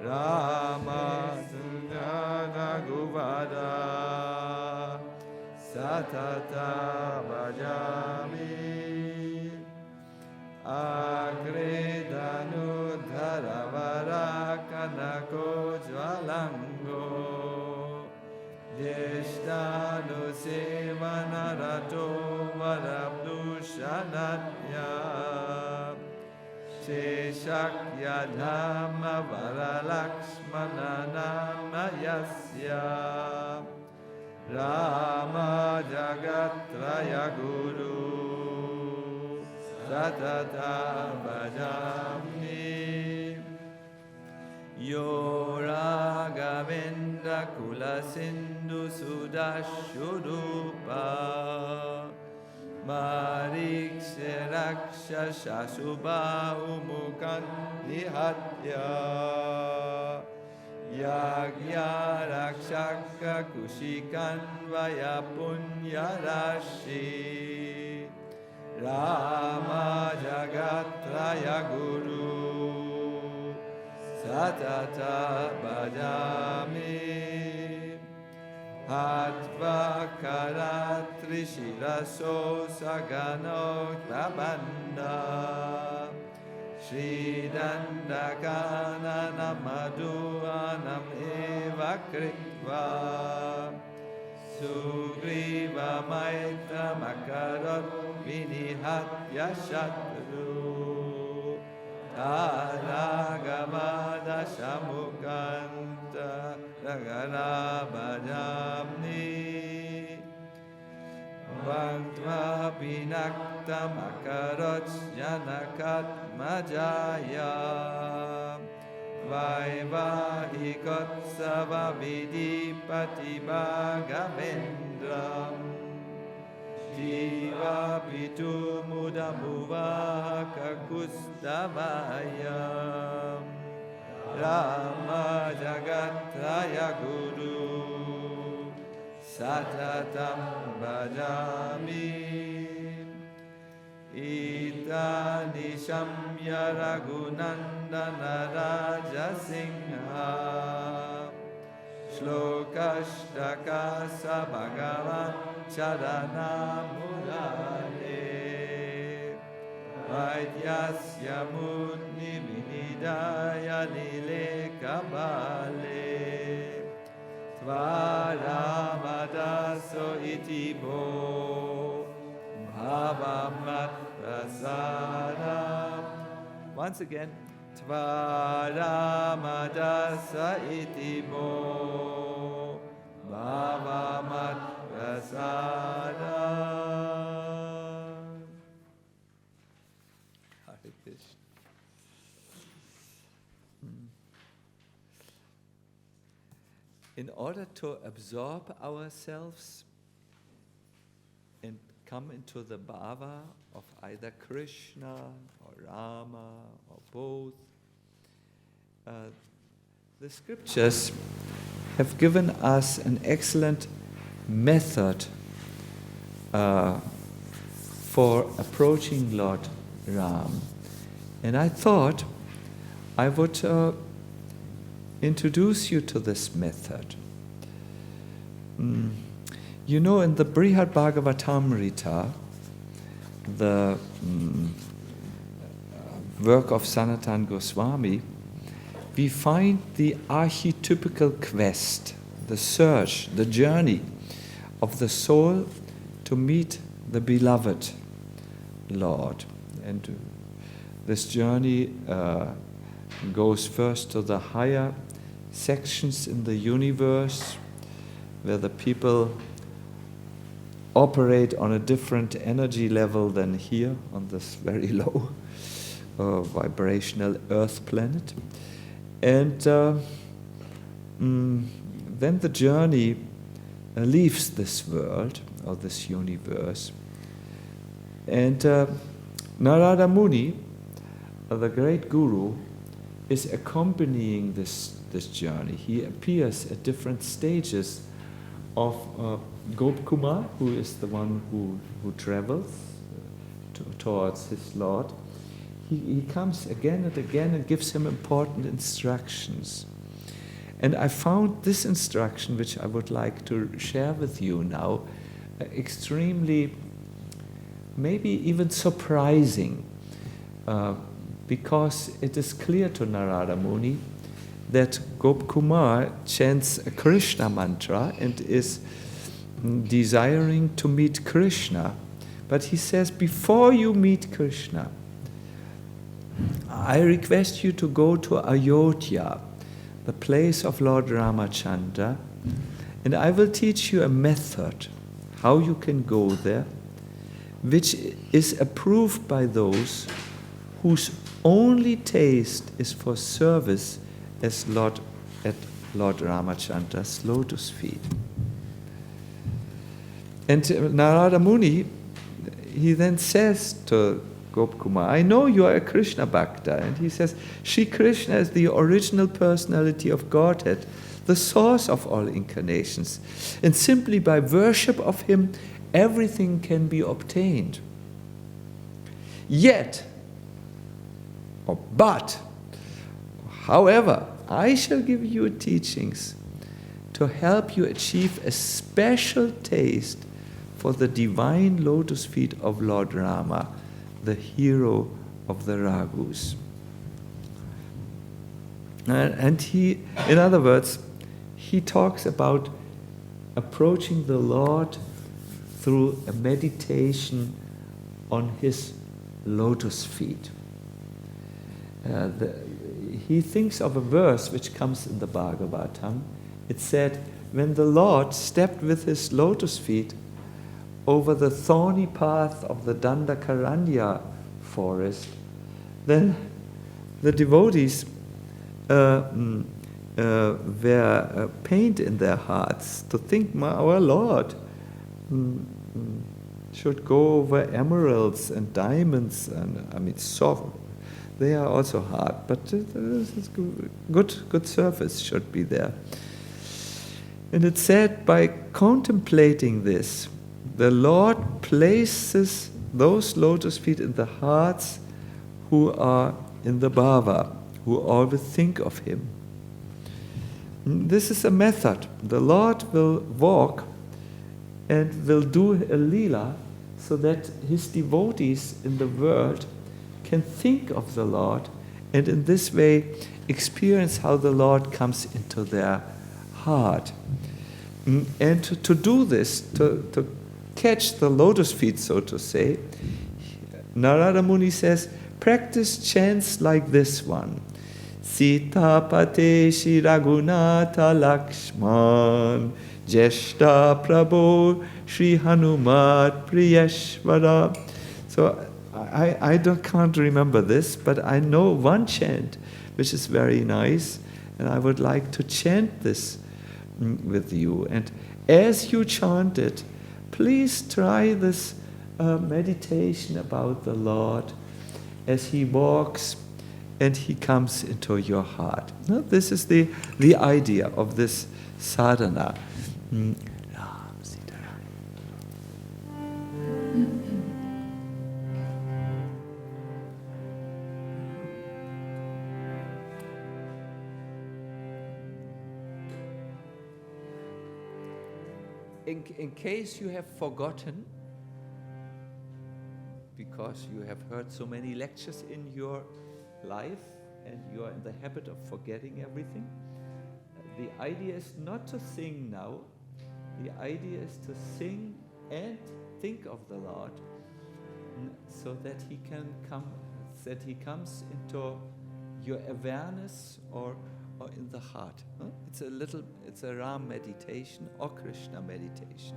Rama Sundana Guvada Satata Bhajami Agredanu Dharavara Kanako Jvalango Deshtanu Sevanarato Varabdushanatya Sheshakya Dhamma Varalakshmananamayasya Rama Jagatraya Guru Satata Bhajami Yo Raghavendra Kula Sindhu Sudashurupa Marikseraksha Shasubhahu Mukhan Nihatya Yagya Rakshaka Kushikan Vaya Punya Rashi Rama Jagatraya Guru Satata Bhajami Hatva Karatri Shiraso Sagano Prabanda Shri Dandakana Namaduanam Eva Kritva Sugriva Maitra Makarot Vinihatya Shatru Taragamada Shamukanta Ragara Bhajamni Bhantva Pinakta Makarot Janakat Majaya Vaivahikotsava Vidipati Bhagavendram Jiva Pitu Mudamuvaka Kustavayam Rama Jagatraya Guru Satatam Bhajami Itani Shamya Raghunandana Raja Singha Shlokashtakasa Bhagavan Charana Murare Vaidyasya Muni Vinidaya Lile Kabale Tvaramadaso Itibo Bhavamat Prasadam. Once again, Tvaramadasa Itibo Bhavamat Prasadam. Hare Krishna. In order to absorb ourselves and come into the bhava of either Krishna or Rama or both, the scriptures have given us an excellent method for approaching Lord Ram. And I thought I would introduce you to this method. You know, in the Brihad Bhagavatamrita, the work of Sanatana Goswami, we find the archetypical quest, the search, the journey of the soul to meet the beloved Lord. And this journey goes first to the higher sections in the universe, where the people operate on a different energy level than here on this very low vibrational earth planet. And then the journey leaves this world or this universe. And Narada Muni, the great guru, is accompanying this journey. He appears at different stages of Gopkumar, who is the one who travels towards his Lord. He comes again and again and gives him important instructions. And I found this instruction, which I would like to share with you now, extremely, maybe even surprising, because it is clear to Narada Muni that Gopkumar chants a Krishna mantra and is desiring to meet Krishna. But he says, before you meet Krishna, I request you to go to Ayodhya, the place of Lord Ramacandra, and I will teach you a method how you can go there, which is approved by those whose only taste is for service at Lord Ramachandra's lotus feet. And Narada Muni, he then says to Gopkumar, I know you are a Krishna Bhakta. And he says, Shri Krishna is the original personality of Godhead, the source of all incarnations. And simply by worship of him, everything can be obtained. But, however, I shall give you teachings to help you achieve a special taste for the divine lotus feet of Lord Rama, the hero of the Raghus. And he, in other words, he talks about approaching the Lord through a meditation on his lotus feet. He thinks of a verse which comes in the Bhagavatam. It said, when the Lord stepped with his lotus feet over the thorny path of the Dandakaranya forest, then the devotees were pained in their hearts to think, our Lord should go over emeralds and diamonds, and soft. They are also hard, but good surface should be there. And it said, by contemplating this, the Lord places those lotus feet in the hearts who are in the bhava, who always think of him. This is a method. The Lord will walk and will do a lila so that his devotees in the world can think of the Lord and in this way experience how the Lord comes into their heart. And to do this, to catch the lotus feet, so to say, Narada Muni says, practice chants like this one. Sita Pate Shri Raghunatha Lakshman Jeshta Prabhu Shri Hanumat Priyashvara. So I can't remember this, but I know one chant which is very nice, and I would like to chant this with you. And as you chant it, please try this meditation about the Lord as he walks and he comes into your heart. Now, this is the idea of this sadhana. In case you have forgotten, because you have heard so many lectures in your life and you are in the habit of forgetting everything, the idea is not to sing now. The idea is to sing and think of the Lord so that he can come, that he comes into your awareness or in the heart. It's a Ram meditation or Krishna meditation.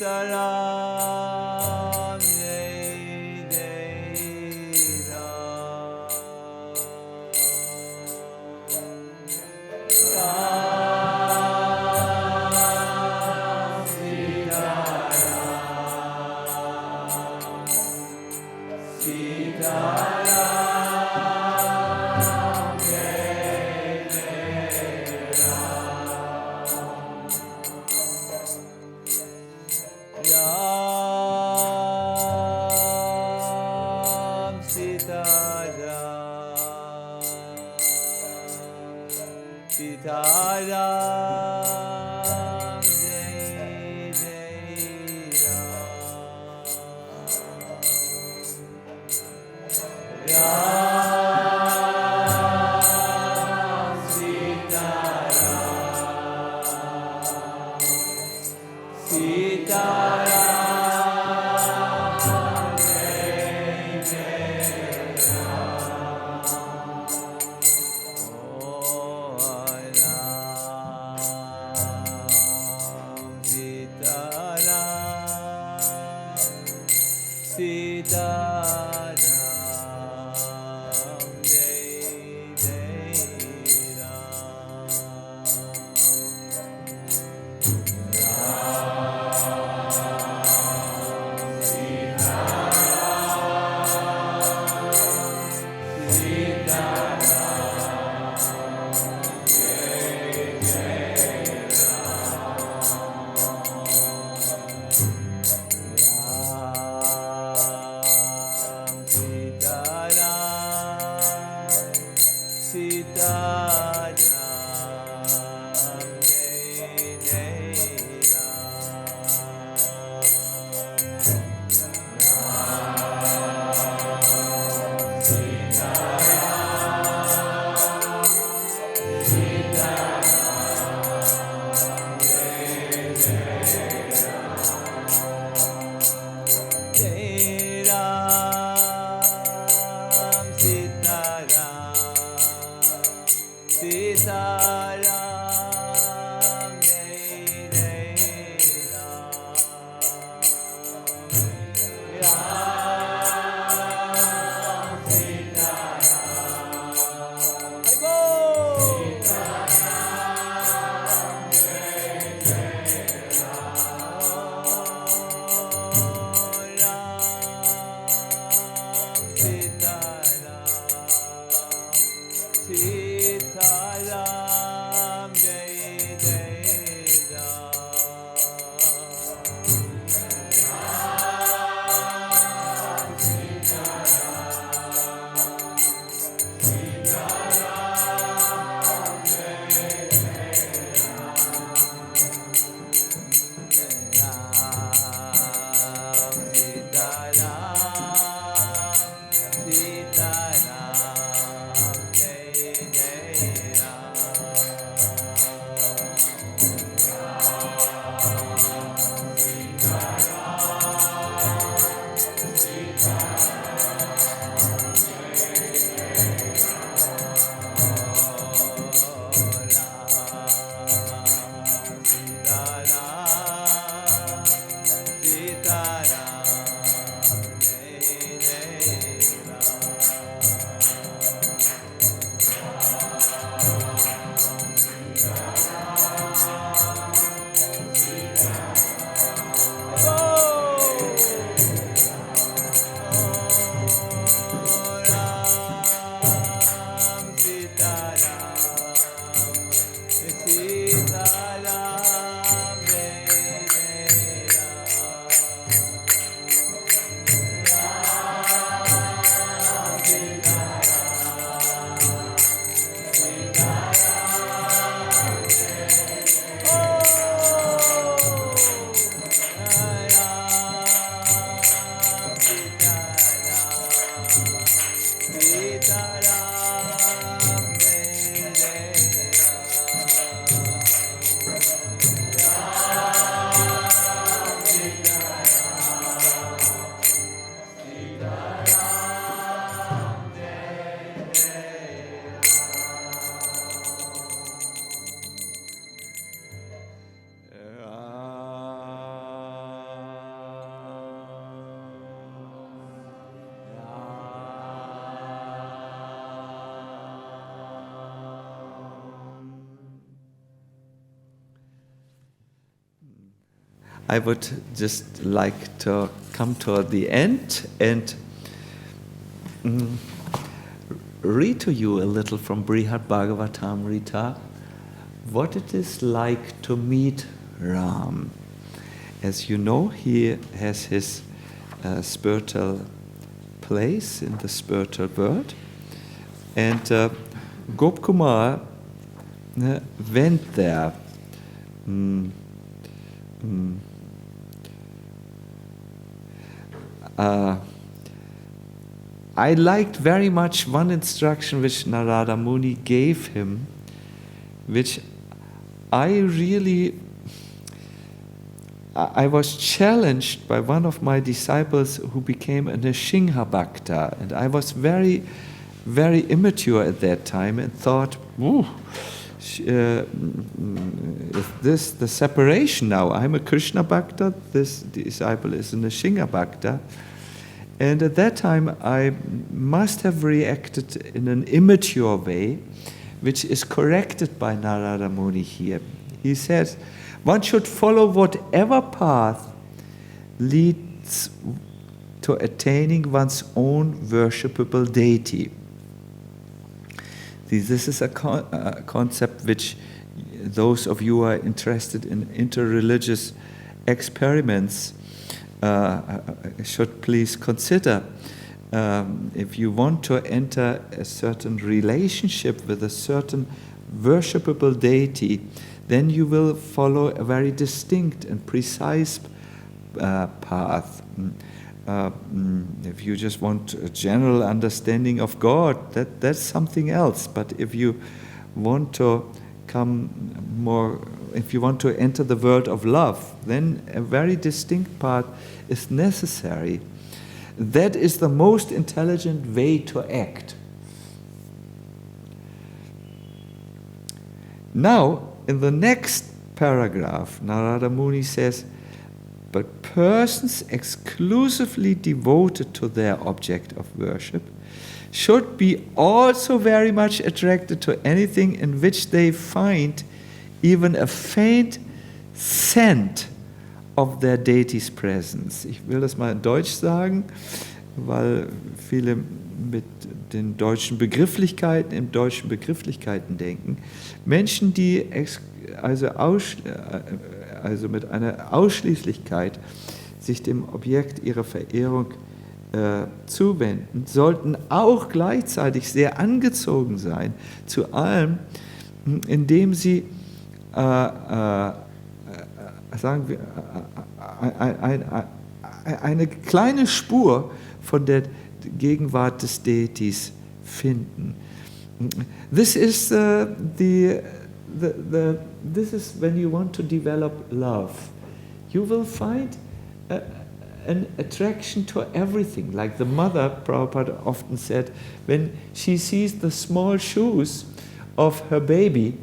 Sitaram, Jai Jai Ram. Sitaram, Jai Jai Ram. Ram, Sitaram, Sitaram, Jai Jai Ram. Oh Ram, Sitaram, Sitaram, Jai Jai Ram. I would just like to come toward the end and read to you a little from Brihad Bhagavatamrita what it is like to meet Ram. As you know, he has his spiritual place in the spiritual world, and Gopkumar went there. I liked very much one instruction which Narada Muni gave him, which I was challenged by one of my disciples who became a Nrsimha Bhakta, and I was very, very immature at that time and thought, is this the separation now? I'm a Krishna Bhakta, this disciple is a Nrsimha Bhakta. And at that time I must have reacted in an immature way, which is corrected by Narada Muni here. He says, one should follow whatever path leads to attaining one's own worshipable deity. This is a concept which those of you who are interested in interreligious experiments should please consider. If you want to enter a certain relationship with a certain worshipable deity, then you will follow a very distinct and precise path. If you just want a general understanding of God, that's something else. But if you want to if you want to enter the world of love, then a very distinct path is necessary. That is the most intelligent way to act. Now, in the next paragraph, Narada Muni says, but persons exclusively devoted to their object of worship should be also very much attracted to anything in which they find even a faint scent of their deity's presence. Ich will das mal in Deutsch sagen, weil viele mit den deutschen Begrifflichkeiten, in deutschen Begrifflichkeiten denken. Menschen, die also mit einer Ausschließlichkeit sich dem Objekt ihrer Verehrung zuwenden, sollten auch gleichzeitig sehr angezogen sein zu allem, indem sie sagen wir, eine kleine Spur von der Gegenwart des Deities finden. This is this is when you want to develop love. You will find an attraction to everything. Like the mother, Prabhupada often said, when she sees the small shoes of her baby,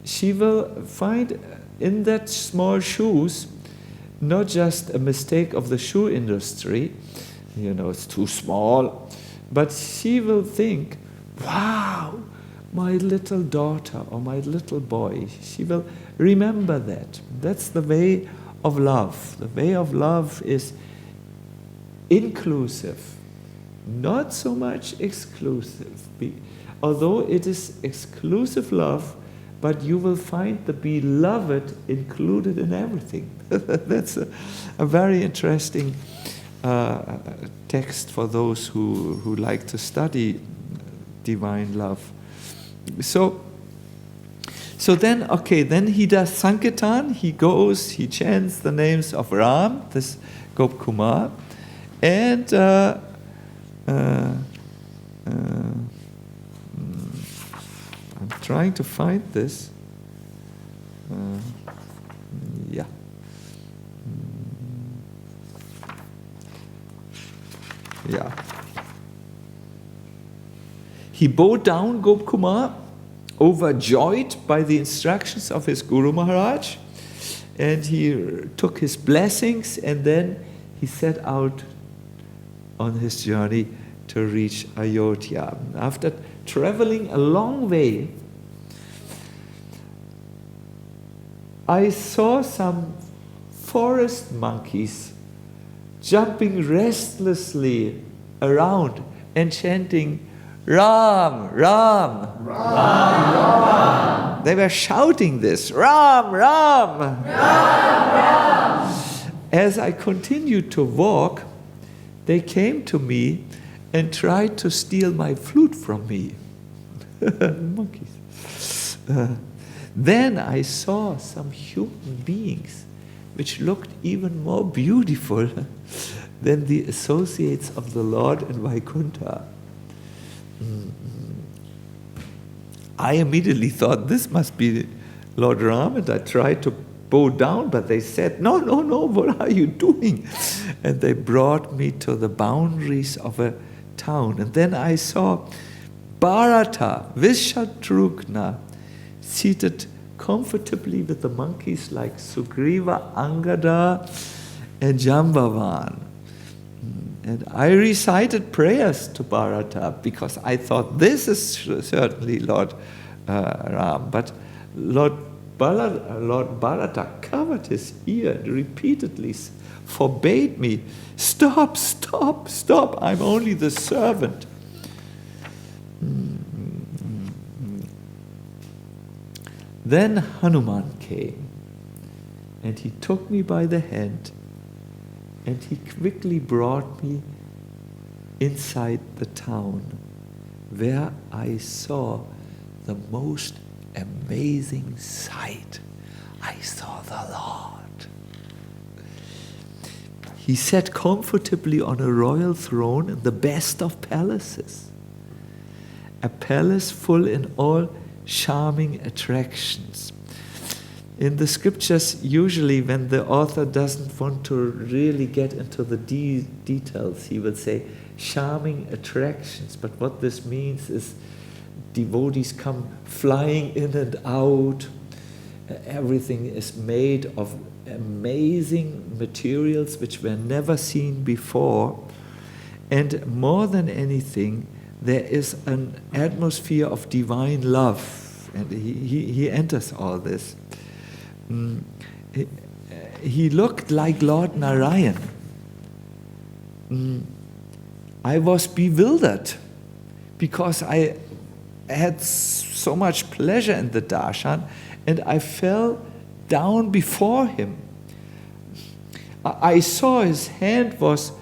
she will find in that small shoes not just a mistake of the shoe industry, it's too small, but she will think, wow, my little daughter or my little boy. She will remember that. That's the way of love. The way of love is inclusive, not so much exclusive. Although it is exclusive love, but you will find the beloved included in everything. That's a very interesting text for those who like to study divine love. So then he does Sankirtan, he goes, he chants the names of Ram, this Gopkumar, and I'm trying to find this. Yeah. Yeah. He bowed down, Gopkumar, overjoyed by the instructions of his Guru Maharaj, and he took his blessings, and then he set out on his journey to reach Ayodhya. After traveling a long way, I saw some forest monkeys jumping restlessly around and chanting, Ram, Ram, Ram, Ram. They were shouting this, Ram, Ram, Ram, Ram. As I continued to walk, they came to me and tried to steal my flute from me. Monkeys. Then I saw some human beings which looked even more beautiful than the associates of the Lord in Vaikuntha. I immediately thought this must be Lord Ram, and I tried to bow down, but they said, no, no, no, what are you doing? And they brought me to the boundaries of a town. And then I saw Bharata, Vishatrugna, seated comfortably with the monkeys like Sugriva, Angada, and Jambavan. And I recited prayers to Bharata because I thought this is certainly Lord Ram. But Lord Bharata covered his ear and repeatedly forbade me, stop, stop, stop, I'm only the servant. Then Hanuman came, and he took me by the hand, and he quickly brought me inside the town, where I saw the most amazing sight. I saw the Lord. He sat comfortably on a royal throne in the best of palaces, a palace full in all charming attractions. In the scriptures, usually when the author doesn't want to really get into the details, he will say charming attractions. But what this means is devotees come flying in and out. Everything is made of amazing materials which were never seen before. And more than anything, there is an atmosphere of divine love. And he enters all this. He looked like Lord Narayan. I was bewildered because I had so much pleasure in the darshan, and I fell down before him. I saw his hand was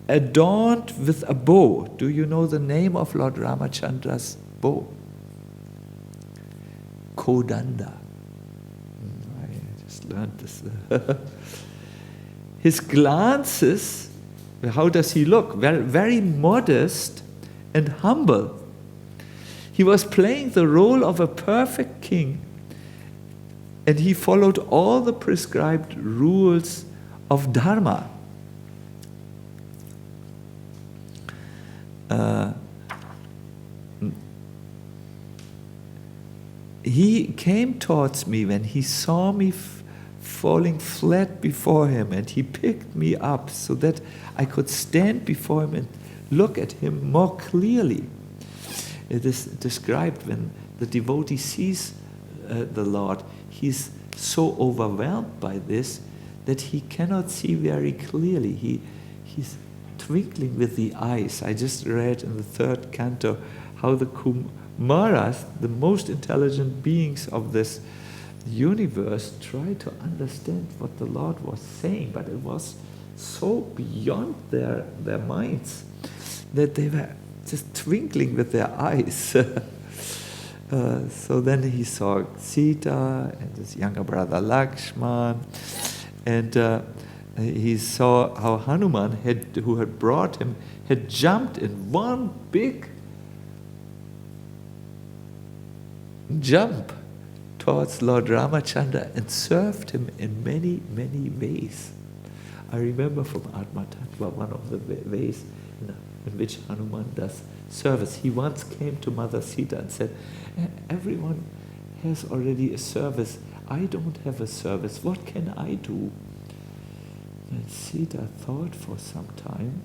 adorned with a bow. Do you know the name of Lord Ramachandra's bow? Kodanda. I just learned this. His glances, how does he look? Very, very modest and humble. He was playing the role of a perfect king, and he followed all the prescribed rules of Dharma. He came towards me when he saw me falling flat before him, and he picked me up so that I could stand before him and look at him more clearly. It is described when the devotee sees the Lord, he's so overwhelmed by this that he cannot see very clearly. He's twinkling with the eyes. I just read in the 3rd canto how the Kumaras, the most intelligent beings of this universe, tried to understand what the Lord was saying, but it was so beyond their minds that they were just twinkling with their eyes. So then he saw Sita and his younger brother Lakshman, and he saw how Hanuman, who had brought him, had jumped in one big jump towards Lord Ramachandra and served him in many, many ways. I remember from Atma Tattva one of the ways in which Hanuman does service. He once came to Mother Sita and said, everyone has already a service. I don't have a service. What can I do? And Sita thought for some time.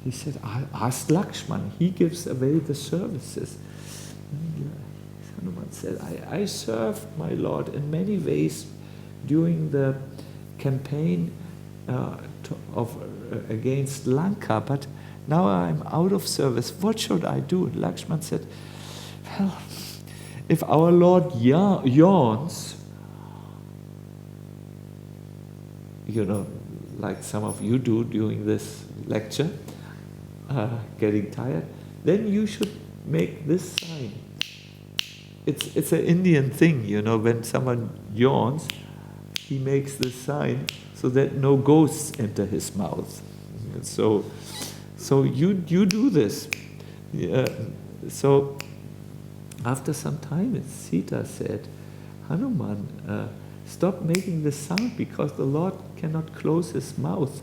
He said, ask Lakshman. He gives away the services. And Hanuman said, I served my Lord in many ways during the campaign against Lanka, but now I'm out of service. What should I do? And Lakshman said, well, if our Lord yawns, like some of you do during this lecture, getting tired, then you should make this sign. It's an Indian thing, when someone yawns, he makes this sign so that no ghosts enter his mouth. So you do this. So after some time, Sita said, Hanuman, stop making this sound because the Lord cannot close his mouth.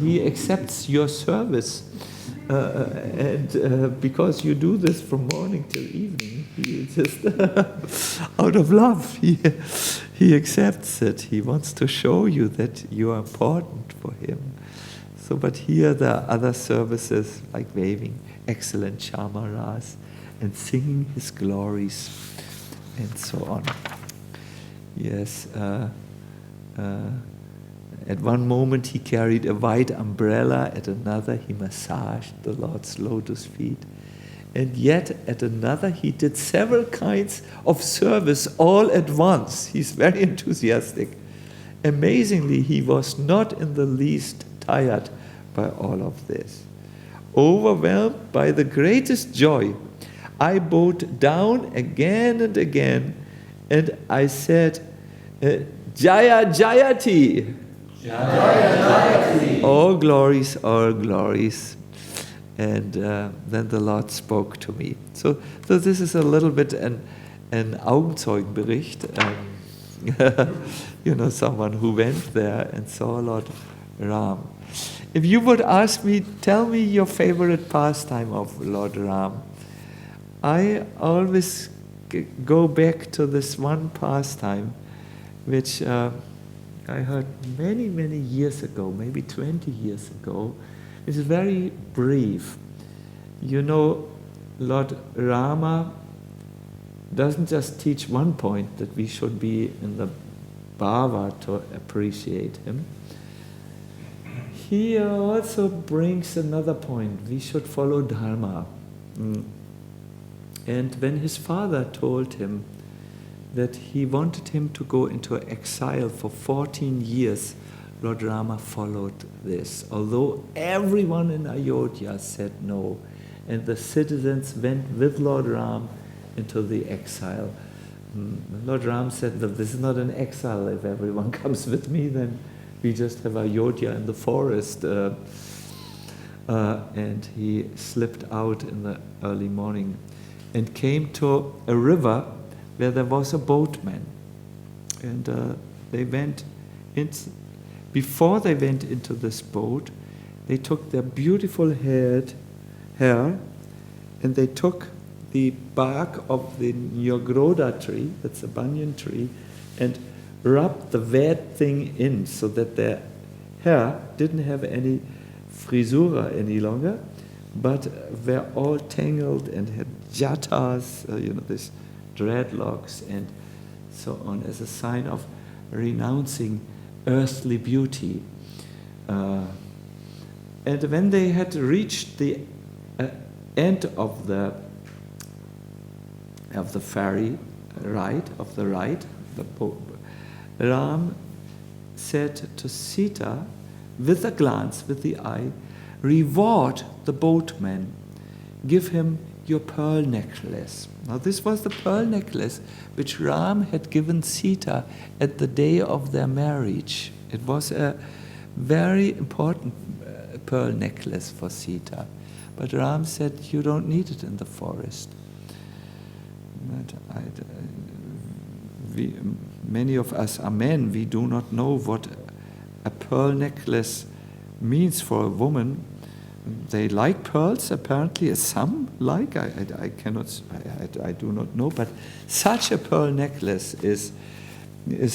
He accepts your service. And because you do this from morning till evening, he just, out of love, he accepts it. He wants to show you that you are important for him. So, but here there are other services like waving excellent chamaras and singing his glories and so on. Yes, at one moment he carried a white umbrella, at another he massaged the Lord's lotus feet. And yet at another he did several kinds of service all at once. He's very enthusiastic. Amazingly, he was not in the least tired by all of this. Overwhelmed by the greatest joy, I bowed down again and again, and I said, Jaya Jayati! All glories, all glories. And then the Lord spoke to me. So this is a little bit an Augenzeugenbericht. Someone who went there and saw Lord Ram. If you would ask me, tell me your favorite pastime of Lord Ram, I always go back to this one pastime which I heard many, many years ago, maybe 20 years ago. It's very brief. Lord Rama doesn't just teach one point, that we should be in the bhava to appreciate him. He also brings another point. We should follow dharma. And when his father told him that he wanted him to go into exile for 14 years, Lord Rama followed this. Although everyone in Ayodhya said no, and the citizens went with Lord Ram into the exile. Lord Ram said that this is not an exile. If everyone comes with me, then we just have Ayodhya in the forest. And he slipped out in the early morning and came to a river where there was a boatman. And they went in. Before they went into this boat, they took their beautiful hair and they took the bark of the Nyagroda tree, that's a banyan tree, and rubbed the wet thing in so that their hair didn't have any frisura any longer, but were all tangled and had jatas, this dreadlocks and so on, as a sign of renouncing earthly beauty. And when they had reached the end of the ferry ride, Ram said to Sita, with a glance, with the eye, reward the boatman, give him your pearl necklace. Now this was the pearl necklace which Ram had given Sita at the day of their marriage. It was a very important pearl necklace for Sita. But Ram said, you don't need it in the forest. Many of us are men, we do not know what a pearl necklace means for a woman. They like pearls, apparently, some like, I do not know, but such a pearl necklace ist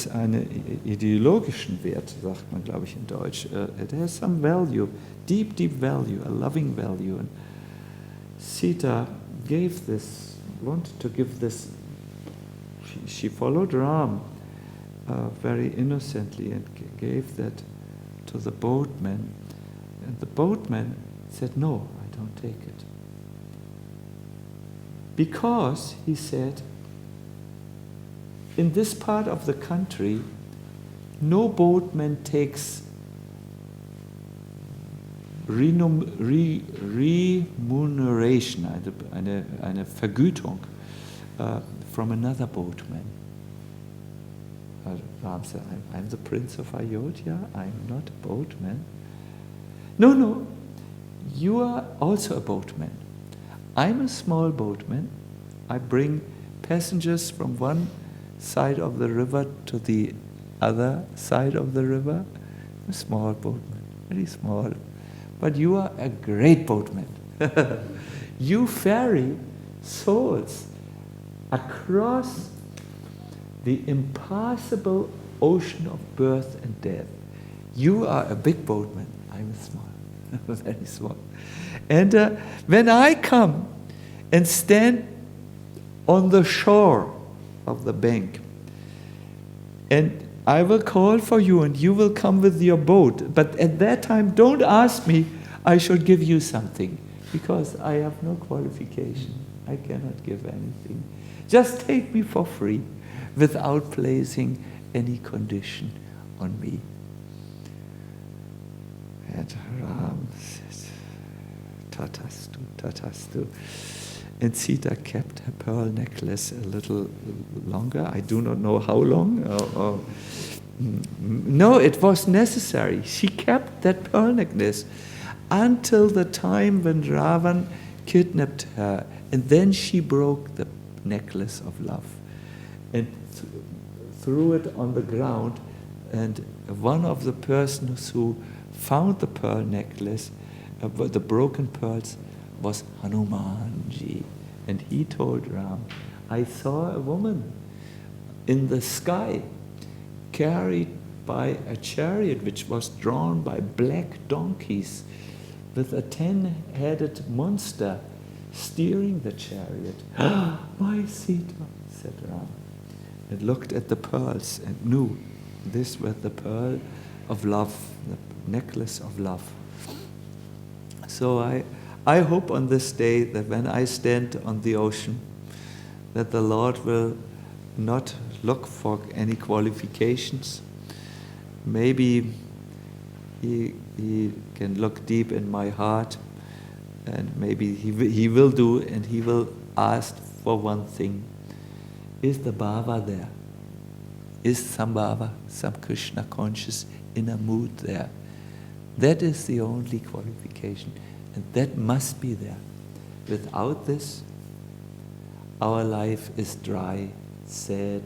einen ideologischen Wert, sagt man, glaube ich, in Deutsch. It has some value, deep, deep value, a loving value. And Sita wanted to give this, she followed Ram very innocently and gave that to the boatman. And the boatman said, "No, I don't take it." Because, he said, in this part of the country, no boatman takes remuneration, eine Vergütung, from another boatman. Ram said, I'm the prince of Ayodhya, I'm not a boatman. No, you are also a boatman. I'm a small boatman. I bring passengers from one side of the river to the other side of the river. A small boatman, very small. But you are a great boatman. You ferry souls across the impassable ocean of birth and death. You are a big boatman. I'm small, very small. And when I come and stand on the shore of the bank, and I will call for you and you will come with your boat, but at that time don't ask me, I should give you something, because I have no qualification. I cannot give anything. Just take me for free, without placing any condition on me. And Ram says, Tatastu, Tatastu. And Sita kept her pearl necklace a little longer. I do not know how long. No, it was necessary. She kept that pearl necklace until the time when Ravan kidnapped her. And then she broke the necklace of love and threw it on the ground. And one of the persons who found the pearl necklace, the broken pearls, was Hanumanji. And he told Ram, I saw a woman in the sky carried by a chariot which was drawn by black donkeys with a 10-headed monster steering the chariot. My Sita, said Ram, and looked at the pearls and knew this was the pearl of love, the necklace of love. So I hope on this day that when I stand on the ocean, that the Lord will not look for any qualifications. Maybe He can look deep in my heart, and maybe He will do, and He will ask for one thing. Is the Bhava there? Is some Bhava, some Krishna conscious inner mood there? That is the only qualification. And that must be there. Without this, our life is dry, sad,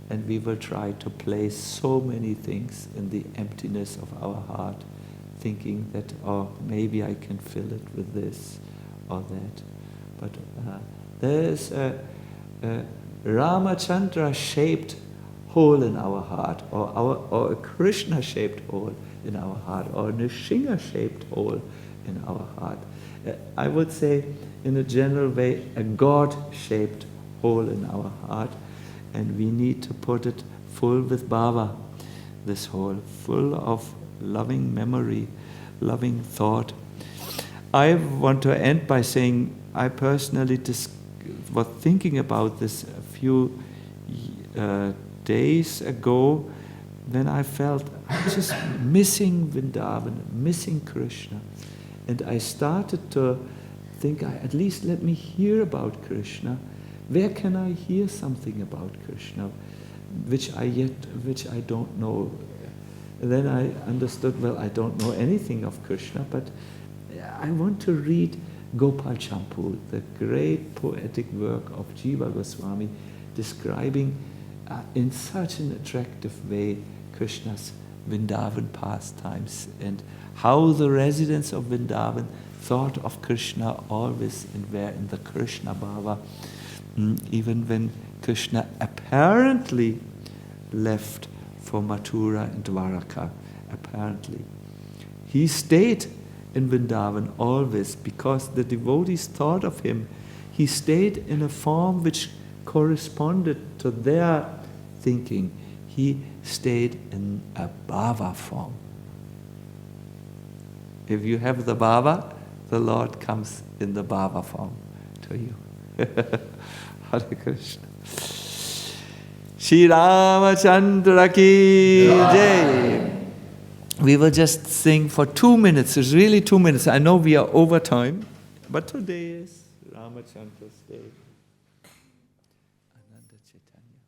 and we will try to place so many things in the emptiness of our heart, thinking that, oh, maybe I can fill it with this or that. But there is a Ramacandra-shaped hole in our heart, or a Krishna-shaped hole in our heart, or a Nrsimha-shaped hole in our heart. I would say, in a general way, a God-shaped hole in our heart, and we need to put it full with bhava, this hole, full of loving memory, loving thought. I want to end by saying I personally was thinking about this a few days ago, when I felt I was just missing Vrindavan, missing Krishna. And I started to think, at least let me hear about Krishna. Where can I hear something about Krishna, which I don't know? And then I understood, well, I don't know anything of Krishna, but I want to read Gopal Champu, the great poetic work of Jiva Goswami, describing in such an attractive way Krishna's Vrindavan pastimes, and how the residents of Vrindavan thought of Krishna always and were in the Krishna Bhava, even when Krishna apparently left for Mathura and Dwaraka, apparently. He stayed in Vrindavan always because the devotees thought of him. He stayed in a form which corresponded to their thinking. he stayed in a bhava form. If you have the bhava, the Lord comes in the bhava form to you. Hare Krishna. Shri Ramacandra ki jai. We will just sing for 2 minutes. It's really 2 minutes. I know we are over time, but today is Ramachandra's day. Ananda Chaitanya.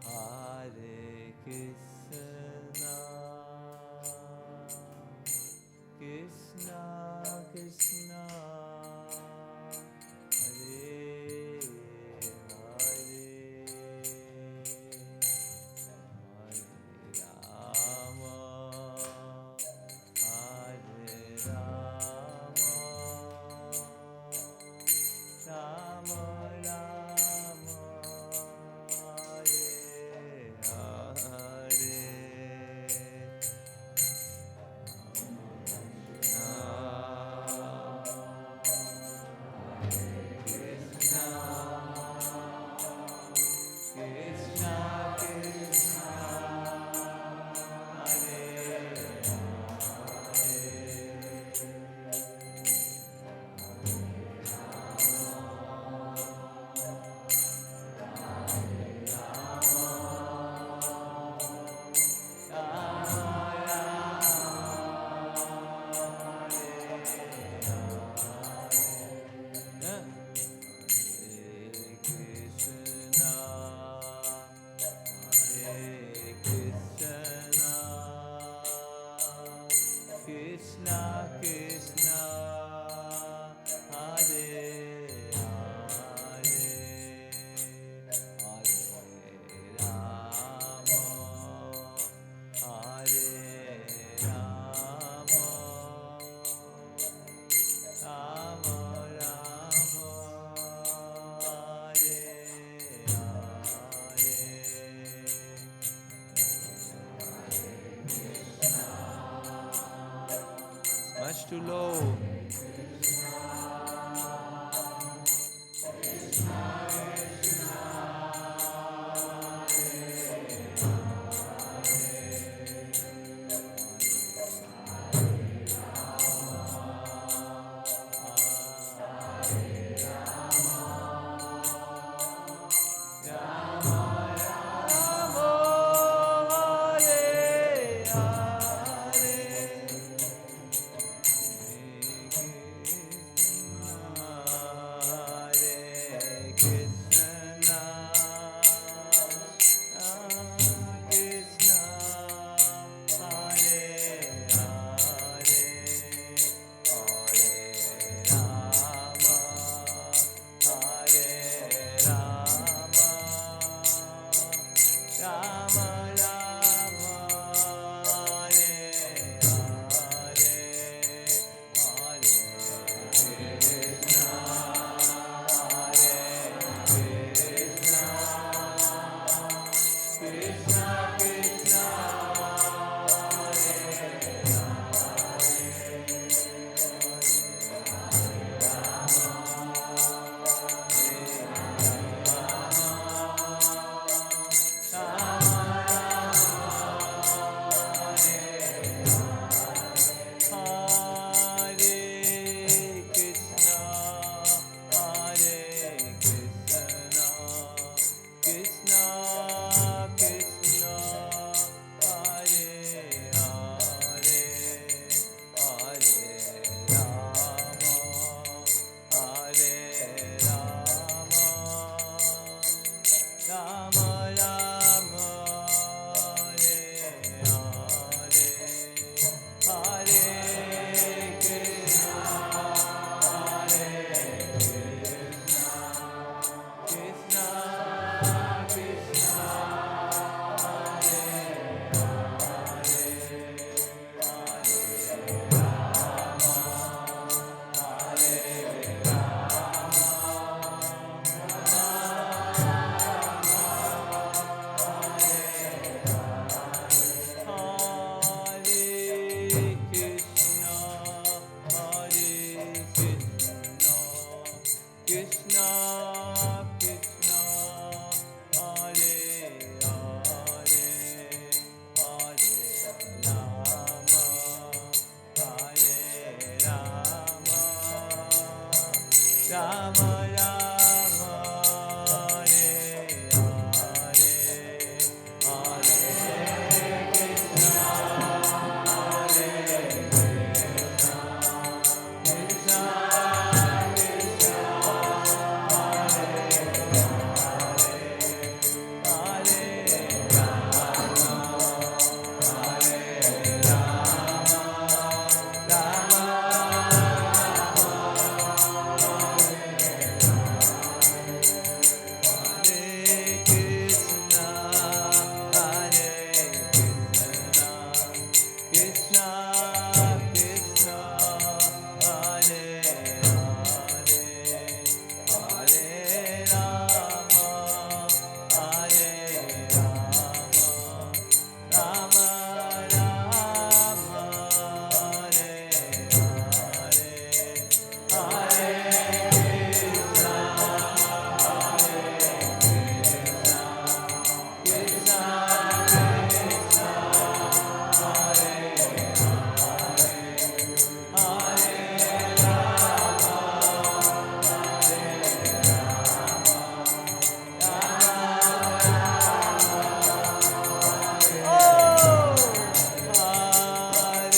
Hare Krishna, Krishna Krishna, Hare Hare, Hare Rama, Hare Rama, Rama Rama, Krishna Krishna, Hare Hare, Hare Rama, Hare Rama, Rama Rama, Hare Hare. Much too low. Rama Krishna, Krishna, Hare Hare, Hare Rama, Hare Rama, Rama Rama, Hare Hare, Hare Krishna, Hare Krishna, Krishna Krishna,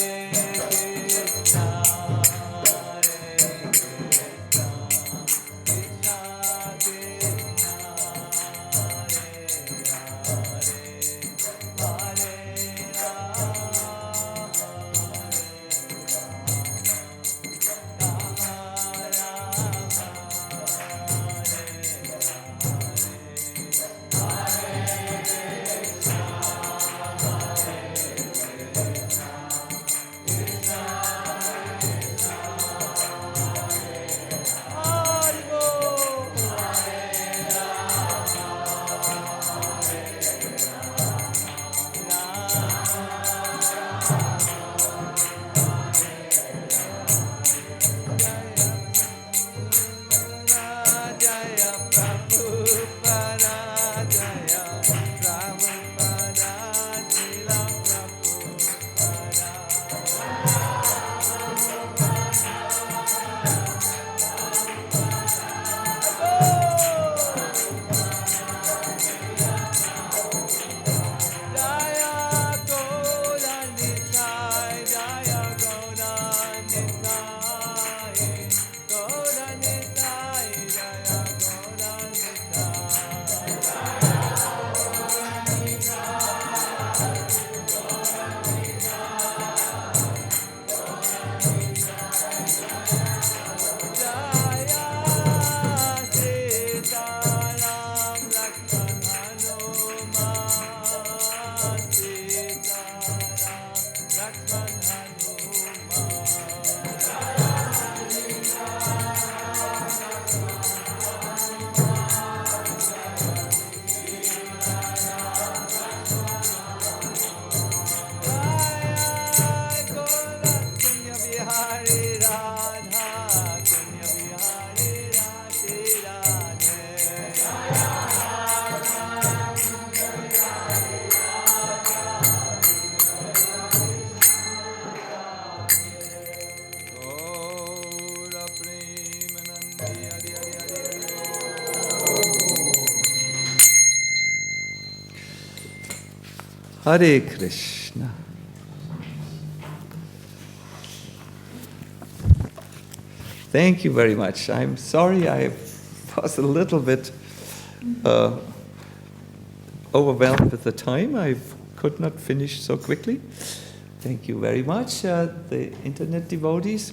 Hare Hare Krishna. Thank you very much. I'm sorry I was a little bit overwhelmed with the time. I could not finish so quickly. Thank you very much, the internet devotees.